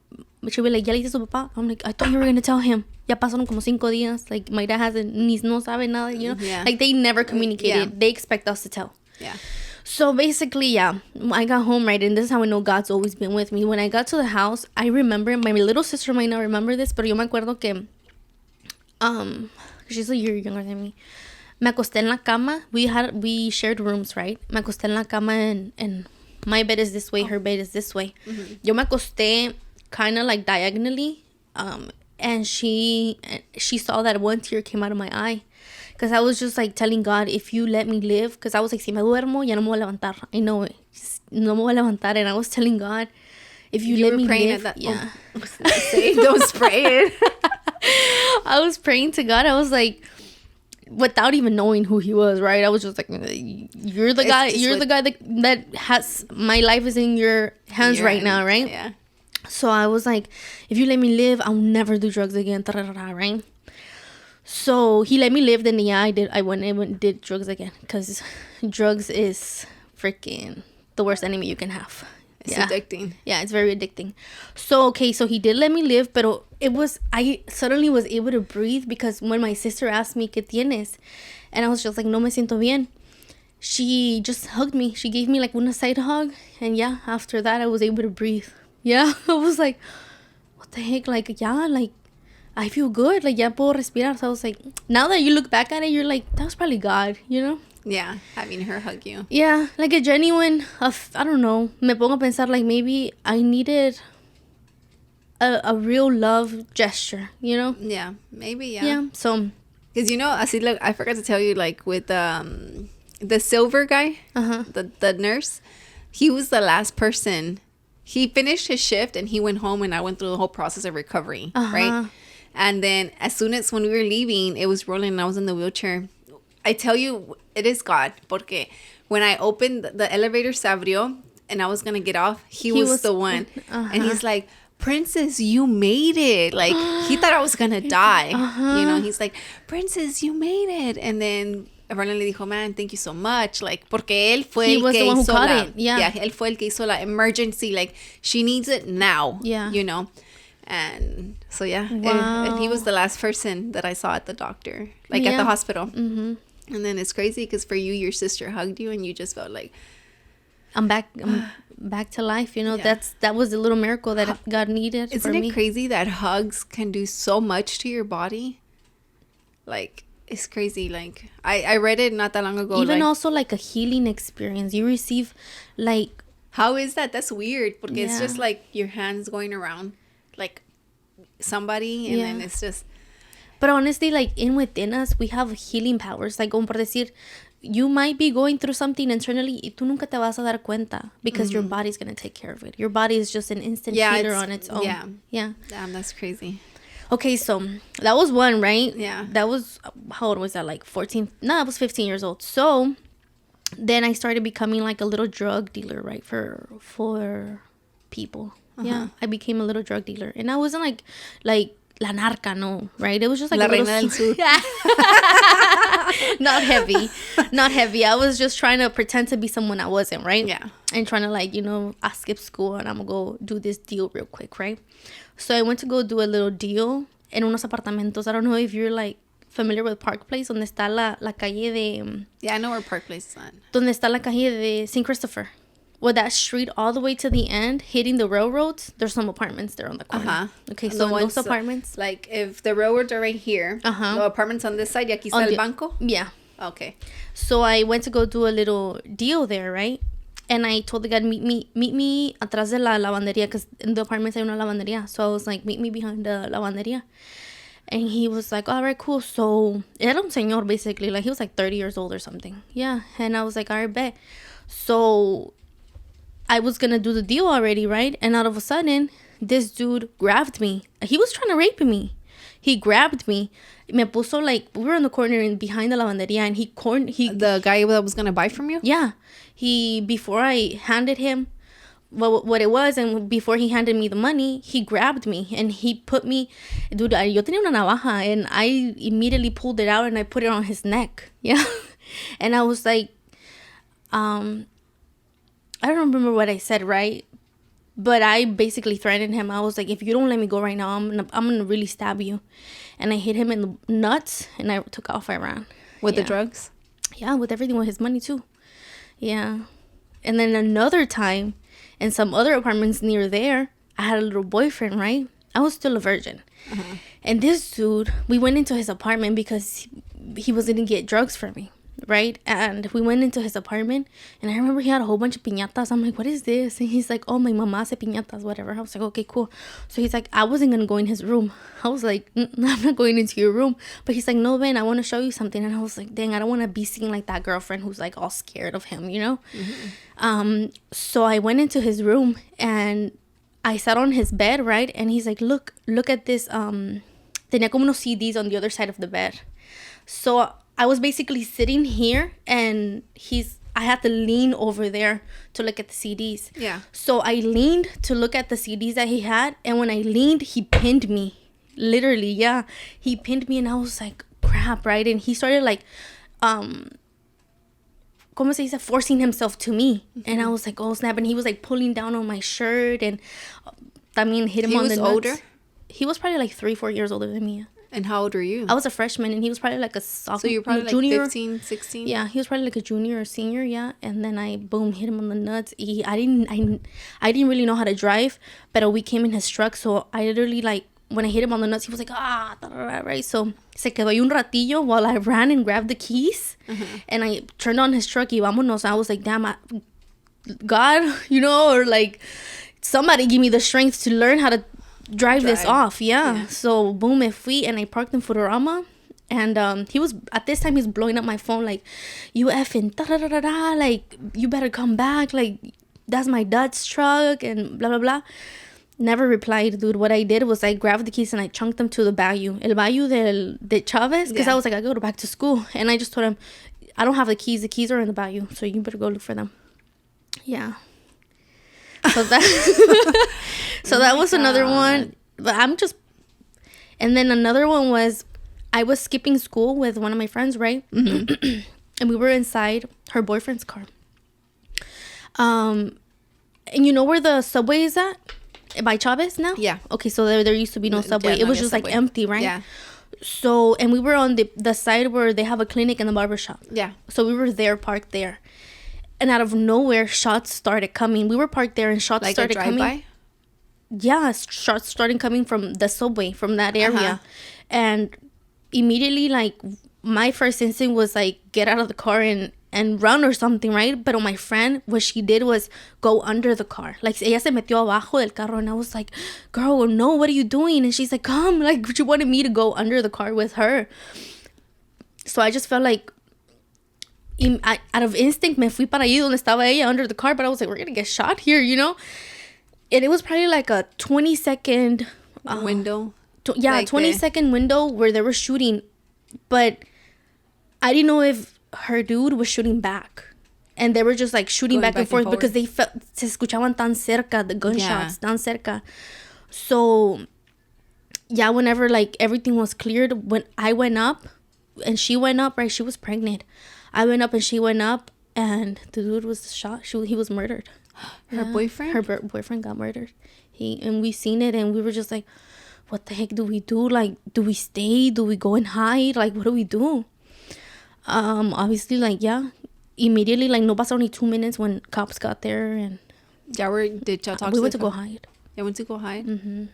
She'll be like, ¿Ya le dices a tu papá? I'm like, I thought you were going to tell him. Ya pasaron como 5 días. Like, my dad hasn't... Ni no sabe nada, you know? Yeah. Like, they never communicated. Yeah. They expect us to tell. Yeah. So, basically, yeah. I got home, right? And this is how I know God's always been with me. When I got to the house, I remember... My little sister might not remember this, pero yo me acuerdo que... She's a year younger than me. Me acosté en la cama. We shared rooms, right? Me acosté en la cama and my bed is this way, her bed is this way. Mm-hmm. Yo me acosté kind of like diagonally. And she saw that one tear came out of my eye. Because I was just like telling God, if you let me live. Because I was like, si me duermo, ya no me voy a levantar. I know it. No me voy a levantar. And I was telling God, if you let me live. Yeah. Don't spray it. I was praying to God. I was like, without even knowing who he was, right? I was just like, you're the guy that has my life is in your hands right now, right? Yeah. So I was like, if you let me live, I'll never do drugs again, right? So he let me live. Then yeah, I went and did drugs again, because drugs is freaking the worst enemy you can have. It's addicting. Yeah, it's very addicting. So, okay, so he did let me live, but I suddenly was able to breathe, because when my sister asked me, ¿Qué tienes? And I was just like, no me siento bien. She just hugged me. She gave me like one side hug. And yeah, after that, I was able to breathe. Yeah, I was like, what the heck? Like, yeah, like, I feel good. Like, ya puedo respirar. So I was like, now that you look back at it, you're like, that was probably God, you know? Yeah, having her hug you. Yeah, like a genuine, I don't know. Me pongo a pensar, like, maybe I needed a real love gesture, you know? Yeah, maybe, yeah. Yeah, so. Because, you know, I forgot to tell you, like, with the silver guy, the nurse, he was the last person. He finished his shift and he went home, and I went through the whole process of recovery, right? And then as soon as when we were leaving, it was rolling and I was in the wheelchair. I tell you, it is God. Porque when I opened the elevator, se abrió, and I was going to get off, he was the one. And he's like, Princess, you made it. Like, he thought I was going to die. You know, he's like, Princess, you made it. And then Evelin le dijo, man, thank you so much. Like, porque él fue el que hizo él fue el que hizo la emergency. Like, she needs it now. Yeah. You know? And so, yeah. Wow. And he was the last person that I saw at the doctor. Like, at the hospital. Mm-hmm. And then it's crazy because for you, your sister hugged you and you just felt like, I'm back to life, you know. That was the little miracle that God needed. Isn't it crazy that hugs can do so much to your body? Like, it's crazy. Like, I read it not that long ago. Even like, also like a healing experience. You receive like, how is that? That's weird. Porque it's just like your hands going around like somebody, and then it's just. But honestly, like, within us, we have healing powers. Like, como por decir, you might be going through something internally y tú nunca te vas a dar cuenta because your body's going to take care of it. Your body is just an instant healer on its own. Yeah. Damn, that's crazy. Okay, so that was one, right? Yeah. That was, how old was that? Like 14? No, I was 15 years old. So then I started becoming like a little drug dealer, right? For people. Yeah. I became a little drug dealer. And I wasn't like la narca, no, right? It was just like La Reina del Sur. Not heavy. I was just trying to pretend to be someone I wasn't, right? Yeah. And trying to I skip school and I'm gonna go do this deal real quick, right? So I went to go do a little deal en unos apartamentos. I don't know if you're familiar with Park Place, donde está la calle de... Yeah, I know where Park Place is at. Donde está la calle de St. Christopher. With that street all the way to the end, hitting the railroads, there's some apartments there on the corner. Okay, so those apartments... if the railroads are right here, the apartments on this side, y aquí está el banco? Yeah. Okay. So I went to go do a little deal there, right? And I told the guy, meet me atrás de la lavandería, because in the apartments hay una lavandería. So I was like, meet me behind the lavandería. And he was like, all right, cool. So, era un señor, basically. He was 30 years old or something. Yeah. And I was like, all right, bet. So, I was going to do the deal already, right? And out of a sudden, this dude grabbed me. He was trying to rape me. He grabbed me. Me puso, we were in the corner and behind the lavandería. And the guy that was going to buy from you? Yeah. Before I handed him what it was, and before he handed me the money, he grabbed me and he put me, dude, yo tenía una navaja and I immediately pulled it out and I put it on his neck. Yeah. And I was like, I don't remember what I said, right? But I basically threatened him. I was like, if you don't let me go right now, I'm gonna really stab you. And I hit him in the nuts and I took off. I ran. With the drugs? Yeah, with everything, with his money too. Yeah. And then another time, in some other apartments near there, I had a little boyfriend, right? I was still a virgin. And this dude, we went into his apartment because he was going to get drugs for me, right? And we went into his apartment, and I remember he had a whole bunch of piñatas. I'm like, what is this? And he's like, oh, my mamá hace piñatas, whatever. I was like, okay, cool. So he's like, I wasn't going to go in his room. I was like, I'm not going into your room. But he's like, no, Ben, I want to show you something. And I was like, dang, I don't want to be seen like that girlfriend who's all scared of him, you know? So I went into his room and I sat on his bed, right? And he's like, look at this. Tenía como unos CDs on the other side of the bed. So I was basically sitting here and I had to lean over there to look at the CDs. Yeah. So I leaned to look at the CDs that he had. And when I leaned, he pinned me. Literally, yeah. He pinned me and I was like, crap, right? And he started ¿cómo se dice? Forcing himself to me. And I was like, oh, snap. And he was pulling down on my shirt and hit him on the nuts. He was older? He was probably 3-4 years older than me. And how old were you? I was a freshman and he was probably a sophomore. So you were probably junior, 15, 16? Yeah, he was probably a junior or senior, yeah. And then I, hit him on the nuts. I didn't really know how to drive, but we came in his truck. So I literally when I hit him on the nuts, he was like, right? So se quedó ahí un ratillo while I ran and grabbed the keys. And I turned on his truck y vámonos. I was like, damn, God, or somebody give me the strength to learn how to drive this off. Yeah. So boom, me fui and I parked in Futurama. And he was, at this time, he was blowing up my phone you effing da-da-da-da-da, you better come back, that's my dad's truck and blah blah blah. Never replied, dude. What I did was I grabbed the keys and I chunked them to the bayou. El bayou de Chavez. Because I was like, I go back to school. And I just told him, I don't have the keys. The keys are in the bayou. So you better go look for them. Yeah. So that, that was another one. But and then another one was, I was skipping school with one of my friends, right? And we were inside her boyfriend's car. And you know where the subway is at? By Chavez now? Yeah. Okay, so there used to be no subway. It was just subway. Empty, right? Yeah. So, and we were on the side where they have a clinic and the barber shop. Yeah. So we were there, parked there. And out of nowhere, shots started coming. We were parked there and shots started coming. By? Yeah, shots started coming from the subway, from that area. And immediately, my first instinct was get out of the car and run or something, right? But my friend, what she did was go under the car. Ella se metió abajo del carro and I was like, girl, no, what are you doing? And she's like, come. She wanted me to go under the car with her. So I just felt out of instinct, me fui para allí donde estaba ella under the car. But I was like, we're going to get shot here, And it was probably a 20-second... window? 20-second window where they were shooting. But I didn't know if her dude was shooting back. And they were just shooting back and forth because they felt se escuchaban tan cerca, the gunshots tan cerca. So yeah, whenever everything was cleared, when I went up, and she went up, right? She was pregnant. I went up and she went up, and the dude was shot. He was murdered. Her boyfriend? Her boyfriend got murdered. And we seen it, and we were just like, what the heck do we do? Like, do we stay? Do we go and hide? Like, what do we do? Obviously, like, yeah. Immediately, like, no pasó only 2 minutes when cops got there, and did y'all talk we went to go hide. Y'all went to go hide? Mm-hmm.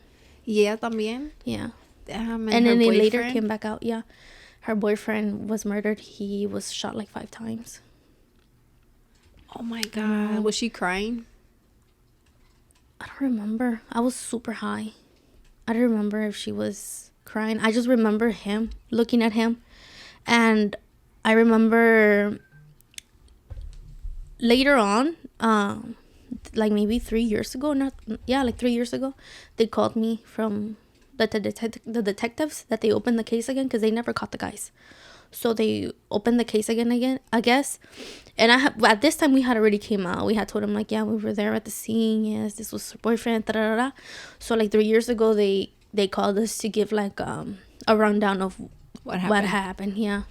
Yeah, también? Yeah. Damn, and then they later came back out. Yeah. Her boyfriend was murdered. He was shot like 5 times. Oh my God. Was she crying? I don't remember. I was super high. I don't remember if she was crying. I just remember him, looking at him. And I remember later on, like maybe 3 years ago, like 3 years ago, they called me from the detectives that they opened the case again, because they never caught the guys. So they opened the case again, I guess. And at this time, we had already came out. We had told him, like, yeah, we were there at the scene. Yes, this was her boyfriend. Da-da-da-da. So, like, 3 years ago, they called us to give, like, a rundown of what happened. Yeah.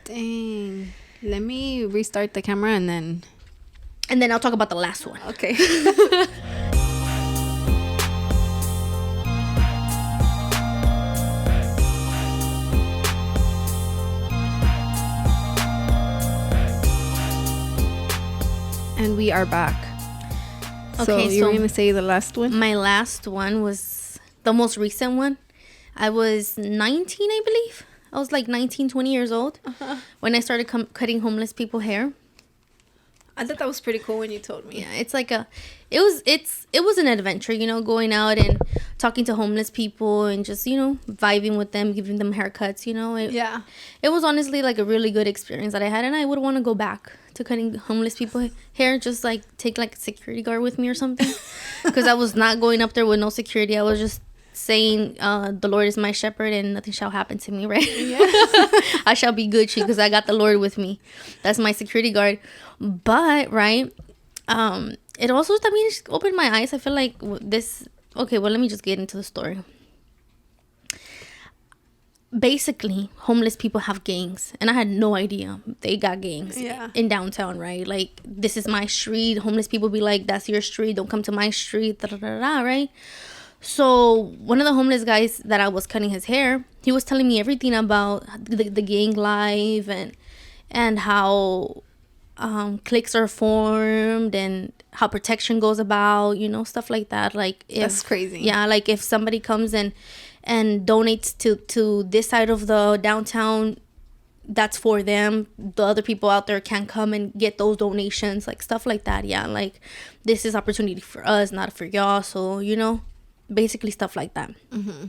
Dang. Let me restart the camera and then I'll talk about the last one. Okay. And we are back. Okay, so you were going to say the last one? My last one was the most recent one. I was 19, I believe. I was like 19, 20 years old when I started cutting homeless people hair. I thought that was pretty cool when you told me. Yeah, it's like it was an adventure, you know, going out and talking to homeless people and just, you know, vibing with them, giving them haircuts, you know. It was honestly like a really good experience that I had, and I would want to go back to cutting homeless people hair, just like take like a security guard with me or something, because I was not going up there with no security. I was just saying, the Lord is my shepherd and nothing shall happen to me, right? Yeah. I shall be Gucci because I got the Lord with me. That's my security guard. But right, it also, I mean, it opened my eyes. I feel like this. Okay, well, let me just get into the story. Basically, homeless people have gangs, and I had no idea they got gangs in downtown, right? Like, this is my street. Homeless people be like, that's your street, don't come to my street, da da da da, right? So one of the homeless guys that I was cutting his hair, he was telling me everything about the gang life and how cliques are formed and how protection goes about, you know, stuff like that. Like, that's crazy. Yeah, like if somebody comes and donates to this side of the downtown, that's for them. The other people out there can't come and get those donations, like stuff like that. Yeah, like, this is opportunity for us, not for y'all. So, you know, basically stuff like that. Mm-hmm.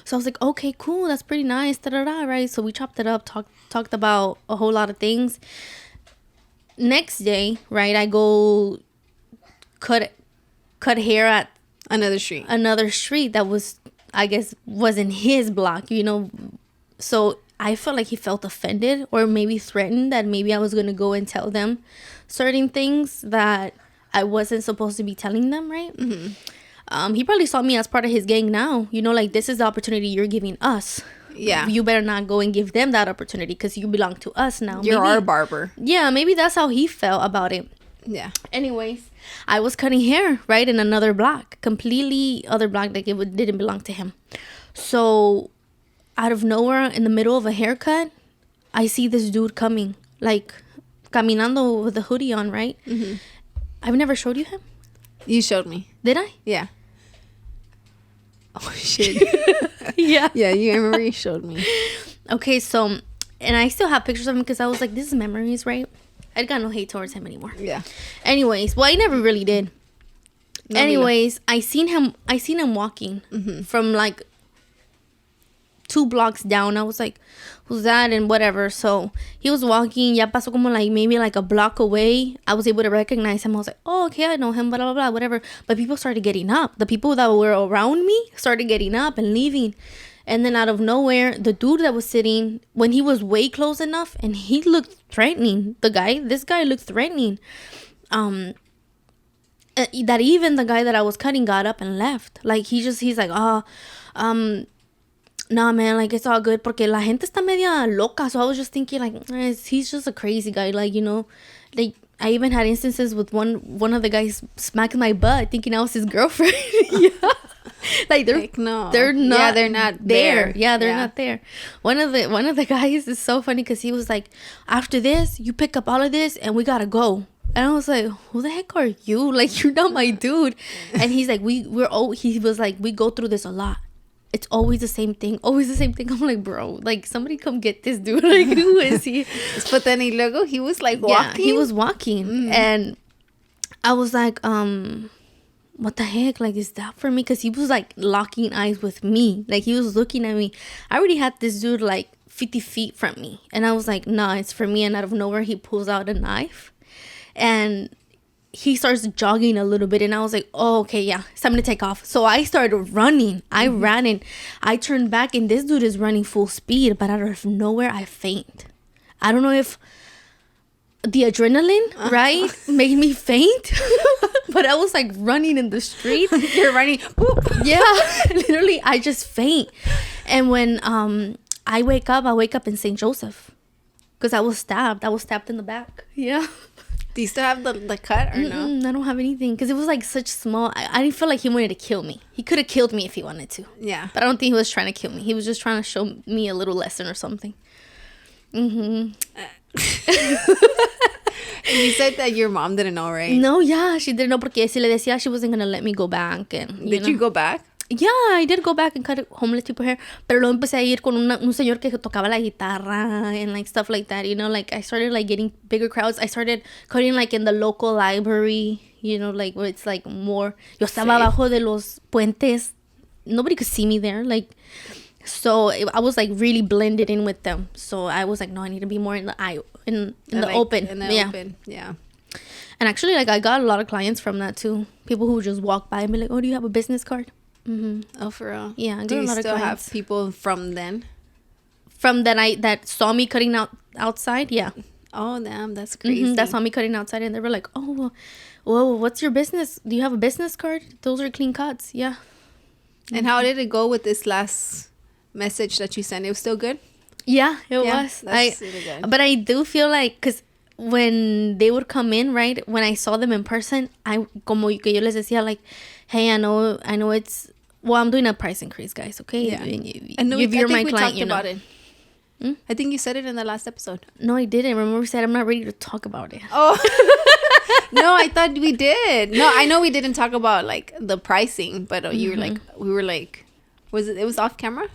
So I was like, okay, cool, that's pretty nice, da-da-da, right? So we chopped it up, talked about a whole lot of things. Next day, right, I go cut hair at another street that was, I guess, wasn't his block, you know. So I felt like he felt offended or maybe threatened that maybe I was going to go and tell them certain things that I wasn't supposed to be telling them, right? Mm-hmm. He probably saw me as part of his gang now. You know, like, this is the opportunity you're giving us. Yeah. You better not go and give them that opportunity because you belong to us now. You're our barber. Yeah, maybe that's how he felt about it. Yeah. Anyways, I was cutting hair, right, in another block. Completely other block, like it didn't belong to him. So, out of nowhere, in the middle of a haircut, I see this dude coming. Like, caminando with a hoodie on, right? Mm-hmm. I've never showed you him. You showed me. Did I? Yeah. Oh, shit. Yeah. Yeah, I remember you showed me. Okay, so, and I still have pictures of him because I was like, this is memories, right? I got no hate towards him anymore. Yeah. Anyways, well, I never really did. No, anyways, I seen him walking from like 2 blocks down. I was like, who's that? And whatever. So he was walking. Ya pasó como like maybe like a block away. I was able to recognize him. I was like, oh, okay, I know him, blah, blah, blah, whatever. But people started getting up. The people that were around me started getting up and leaving. And then out of nowhere, the dude that was sitting, when he was way close enough, and he looked threatening. This guy looked threatening. That even the guy that I was cutting got up and left. Like, he's like, nah, man, like, it's all good. Porque la gente está media loca. So I was just thinking, like, he's just a crazy guy. Like, you know, like, I even had instances with one of the guys smacking my butt thinking I was his girlfriend. Yeah. Like, they're not. Yeah, they're not there. Yeah, they're not there. One of the guys is so funny because he was like, after this, you pick up all of this and we gotta go. And I was like, who the heck are you? Like, you're not my dude. And he's like, he was like, we go through this a lot. It's always the same thing. I'm like, bro, like, somebody come get this dude. Like, who is he? But then he was like walking. Yeah, he was walking. And I was like, what the heck? Like, is that for me? Because he was like locking eyes with me. Like, he was looking at me. I already had this dude like 50 feet from me. And I was like, nah, it's for me. And out of nowhere, he pulls out a knife. And he starts jogging a little bit. And I was like, oh, okay, yeah, it's time to take off. So I started running. I ran and I turned back. And this dude is running full speed. But out of nowhere, I faint. I don't know if the adrenaline, right, made me faint. But I was like running in the street. You're running. Yeah, literally, I just faint. And when I wake up in St. Joseph. Because I was stabbed. in the back. Yeah. Do you still have the cut or no? I don't have anything. Because it was like such small. I didn't feel like he wanted to kill me. He could have killed me if he wanted to. Yeah. But I don't think he was trying to kill me. He was just trying to show me a little lesson or something. And you said that your mom didn't know, right? No, yeah, she didn't know. Porque si le decía, she wasn't going to let me go back. And, Did you go back? Yeah, I did go back and cut homeless people hair. Pero luego empecé a ir con un señor que tocaba la guitarra and like stuff like that, you know. Like, I started like getting bigger crowds. I started cutting like in the local library, you know, like where it's like more. Yo estaba abajo de los puentes. Nobody could see me there. Like, so I was like really blended in with them. So I was like, no, I need to be more in the open. In the open, yeah. And actually, like, I got a lot of clients from that too. People who would just walk by and be like, oh, do you have a business card? Oh, for real? Yeah, I got Do a you lot still of have people from then? From that saw me cutting outside, yeah. Oh, damn, that's crazy. That saw me cutting outside, and they were like, oh, well, what's your business? Do you have a business card? Those are clean cuts, yeah. And how did it go with this last message that you sent? It was still good? Yeah, it was. That's really good. But I do feel like, because when they would come in, right, when I saw them in person, como que yo les decía, like, hey, I know it's, well, I'm doing a price increase, guys, okay? Yeah. And if you're my we client, talked you know. about it. I think you said it in the last episode. No, I didn't. Remember, we said I'm not ready to talk about it. Oh. No, I thought we did. No, I know we didn't talk about like the pricing, but you were like, we were like, it was off camera?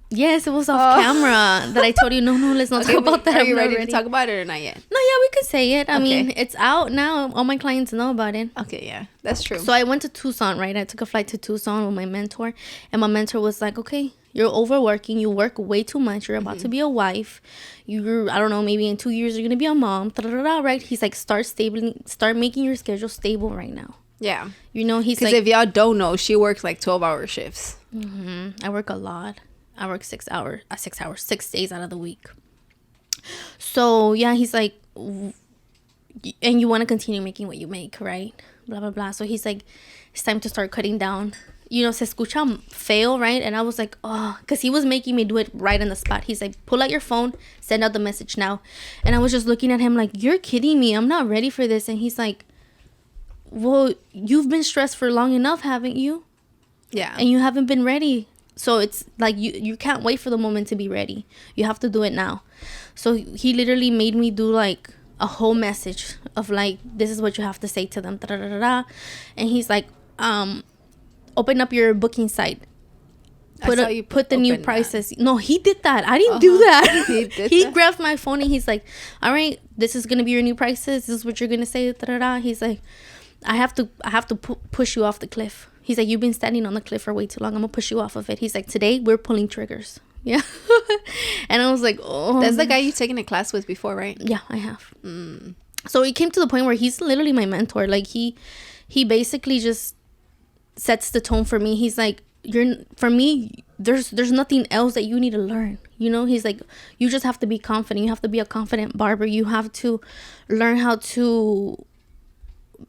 Yes, it was off camera that I told you, no, let's not talk about that. Are you ready to talk about it or not yet? No, yeah, we could say it. I mean, it's out now. All my clients know about it. Okay, yeah, that's true. So I went to Tucson, right? I took a flight to Tucson with my mentor. And my mentor was like, okay, you're overworking. You work way too much. You're about to be a wife. I don't know, maybe in 2 years, you're going to be a mom. Right? He's like, start making your schedule stable right now. Yeah. You know, he's like. Because if y'all don't know, she works like 12-hour shifts. I work a lot. I work 6 hours, 6 days out of the week. So, yeah, he's like, and you want to continue making what you make, right? Blah, blah, blah. So he's like, it's time to start cutting down. You know, se escucha fail, right? And I was like, oh, because he was making me do it right on the spot. He's like, pull out your phone, send out the message now. And I was just looking at him like, you're kidding me. I'm not ready for this. And he's like, well, you've been stressed for long enough, haven't you? Yeah. And you haven't been ready. So it's like you can't wait for the moment to be ready. You have to do it now. So he literally made me do like a whole message of like, this is what you have to say to them. And he's like, open up your booking site. Put the new prices. That. No, he did that. I didn't do that. He grabbed my phone and he's like, all right, this is going to be your new prices. This is what you're going to say. He's like, I have to push you off the cliff. He's like, you've been standing on the cliff for way too long. I'm going to push you off of it. He's like, today we're pulling triggers. Yeah. And I was like, oh. That's the guy you've taken a class with before, right? Yeah, I have. So it came to the point where he's literally my mentor. Like he basically just sets the tone for me. He's like, for me, there's nothing else that you need to learn. You know, he's like, you just have to be confident. You have to be a confident barber. You have to learn how to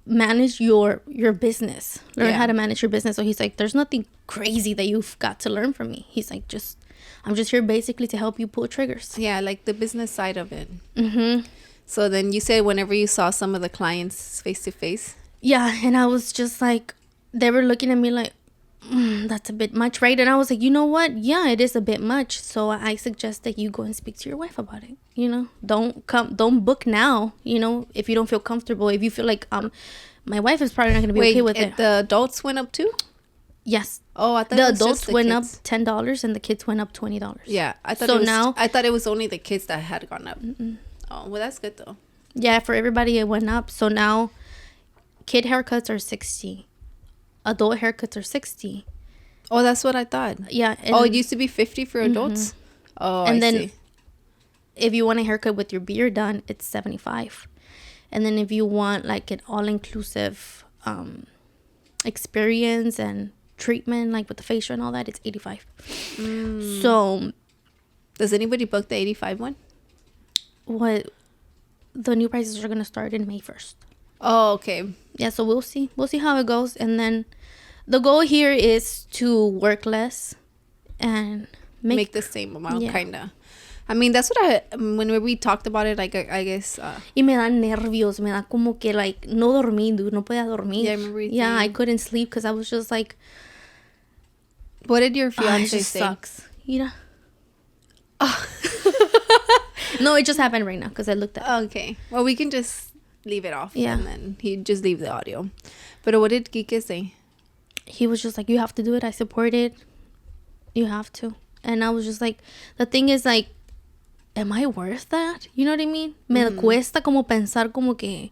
manage your business. Learn how to manage your business. So he's like, there's nothing crazy that you've got to learn from me. He's like, just I'm just here basically to help you pull triggers. Yeah, like the business side of it. Mm-hmm. So then you said whenever you saw some of the clients face to face. Yeah, and I was just like, they were looking at me like, that's a bit much, right? And I was like, you know what? Yeah, it is a bit much. So I suggest that you go and speak to your wife about it. You know, don't book now. You know, if you don't feel comfortable, if you feel like my wife is probably not going to be okay with it. The adults went up too? Yes. Oh, I thought the it was adults just the went kids. up $10 and the kids went up $20. Yeah, I thought I thought it was only the kids that had gone up. Mm-mm. Oh, well, that's good though. Yeah, for everybody it went up. So now kid haircuts are $60. Adult haircuts are $60. Oh, that's what I thought. Yeah. It used to be $50 for adults. Oh, and I then see. If you want a haircut with your beard done, it's $75. And then if you want like an all-inclusive experience and treatment, like with the facial and all that, it's $85. So does anybody book the $85 one? What the new prices are gonna start in May 1st. Oh, okay. Yeah, so we'll see how it goes. And then the goal here is to work less and make the same amount, kind of. I mean, that's what when we talked about it, like, I guess. Y me da nervios, me da como que, like, no dormí, dude, no podía dormir. Yeah, I remember you Yeah, saying. I couldn't sleep because I was just like. What did your fiance it just say? Sucks. Yeah. No, it just happened right now because I looked at it. Okay. Well, we can just leave it off. Yeah. And then he just leave the audio. But what did Kike say? He was just like, you have to do it. I support it. You have to. And I was just like, the thing is, like, am I worth that? You know what I mean? Me cuesta como pensar como que.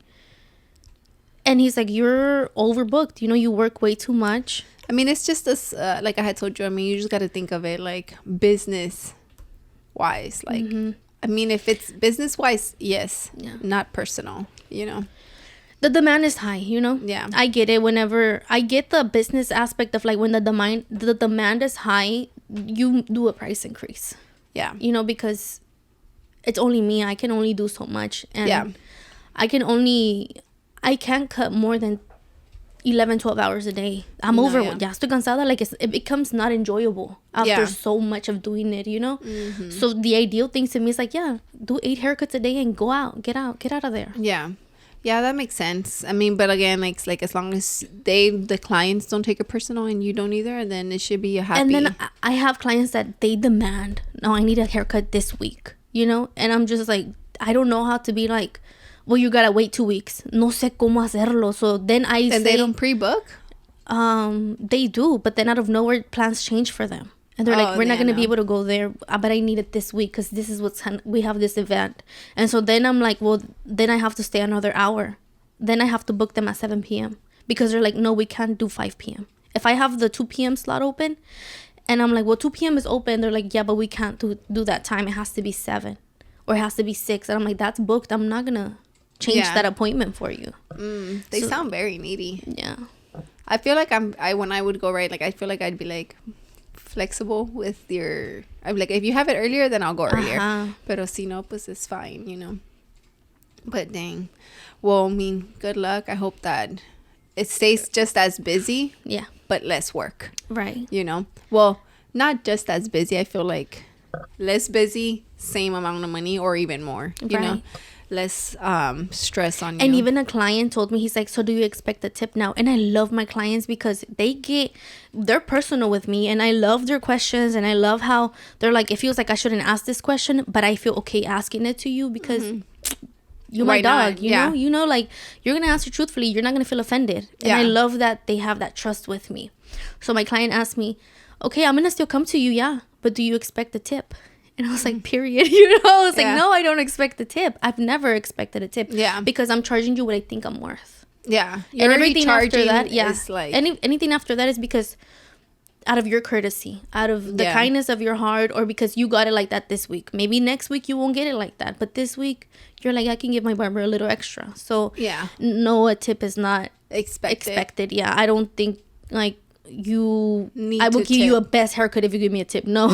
And he's like, you're overbooked. You know, you work way too much. I mean, it's just this, like I had told you, I mean, you just got to think of it like business-wise. Like, I mean, if it's business-wise, yes. Yeah. Not personal, you know? The demand is high, you know? Yeah. I get it whenever... I get the business aspect of, like, when the demand is high, you do a price increase. Yeah. You know, because it's only me. I can only do so much. And yeah. I can't cut more than 11, 12 hours a day. I'm over. Yeah. Ya estoy cansada. Like, it becomes not enjoyable after so much of doing it, you know? Mm-hmm. So the ideal thing to me is like, yeah, do 8 haircuts a day and go out. Get out of there. Yeah. Yeah, that makes sense. I mean, but again, like as long as the clients don't take it personal and you don't either, then it should be a happy. And then I have clients that they demand, no, I need a haircut this week, you know? And I'm just like, I don't know how to be like, well, you gotta wait 2 weeks. No sé cómo hacerlo. So then I say... And they don't pre-book? They do, but then out of nowhere, plans change for them. And they're like, we're not going to be able to go there, but I need it this week because this is we have this event. And so then I'm like, well, then I have to stay another hour. Then I have to book them at 7 p.m. because they're like, no, we can't do 5 p.m. If I have the 2 p.m. slot open and I'm like, well, 2 p.m. is open. They're like, yeah, but we can't do that time. It has to be 7 or it has to be 6. And I'm like, that's booked. I'm not going to change that appointment for you. They sound very needy. Yeah. I feel like when I would go, right, like I feel like I'd be like flexible with I'm like, if you have it earlier, then I'll go earlier. Pero si no, pues it's fine, you know. But dang. Well, I mean, good luck. I hope that it stays just as busy. Yeah. But less work. Right. You know. Well, not just as busy. I feel like less busy, same amount of money or even more. You know. Less stress on you. And even a client told me, he's like, so do you expect a tip now? And I love my clients because they're personal with me and I love their questions and I love how they're like, it feels like I shouldn't ask this question, but I feel okay asking it to you because you're my dog, you know, like you're going to answer truthfully. You're not going to feel offended. And I love that they have that trust with me. So my client asked me, okay, I'm going to still come to you. Yeah. But do you expect a tip? And I was like, period. You know, I was like, no, I don't expect a tip. I've never expected a tip. Yeah. Because I'm charging you what I think I'm worth. Yeah. And everything after that, is like... anything after that is because out of your courtesy, out of the kindness of your heart, or because you got it like that this week. Maybe next week you won't get it like that. But this week, you're like, I can give my barber a little extra. So, no, a tip is not expected. Yeah. I don't think, like, I will give you a best haircut if you give me a tip. No.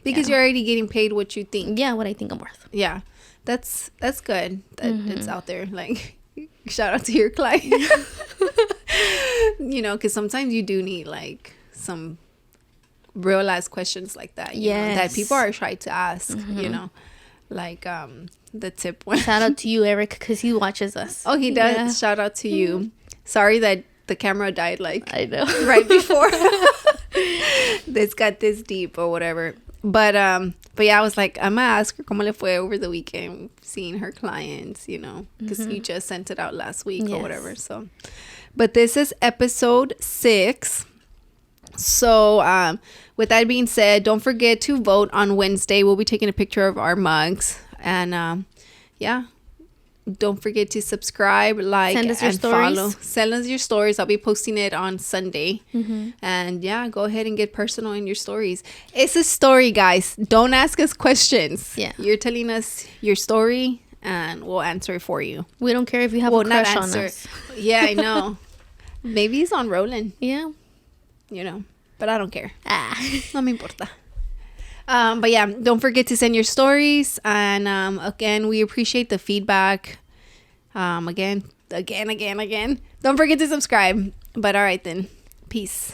Because you're already getting paid what you think. Yeah, what I think I'm worth. Yeah. That's good that it's out there. Like, shout out to your client. You know, because sometimes you do need like some real ass questions like that. You know, that people are shy to ask. You know, like the tip one. Shout out to you, Eric, because he watches us. Oh, he does. Yeah. Shout out to you. Sorry that the camera died like I know right before this got this deep or whatever. But yeah, I was like, I'm gonna ask her cómo le fue over the weekend, seeing her clients, you know, because you just sent it out last week or whatever. So, but this is episode 6. So with that being said, don't forget to vote on Wednesday. We'll be taking a picture of our mugs, and yeah, don't forget to subscribe, like, send us your stories. Follow. Send us your stories. I'll be posting it on Sunday. And yeah, go ahead and get personal in your stories. It's a story, guys. Don't ask us questions. Yeah, you're telling us your story and we'll answer it for you. We don't care if you have a crush on us. Yeah, I know. Maybe he's on Rolling. Yeah, you know, but I don't care. No me importa. But yeah, don't forget to send your stories, and again, we appreciate the feedback. Again. Don't forget to subscribe. But all right then, peace.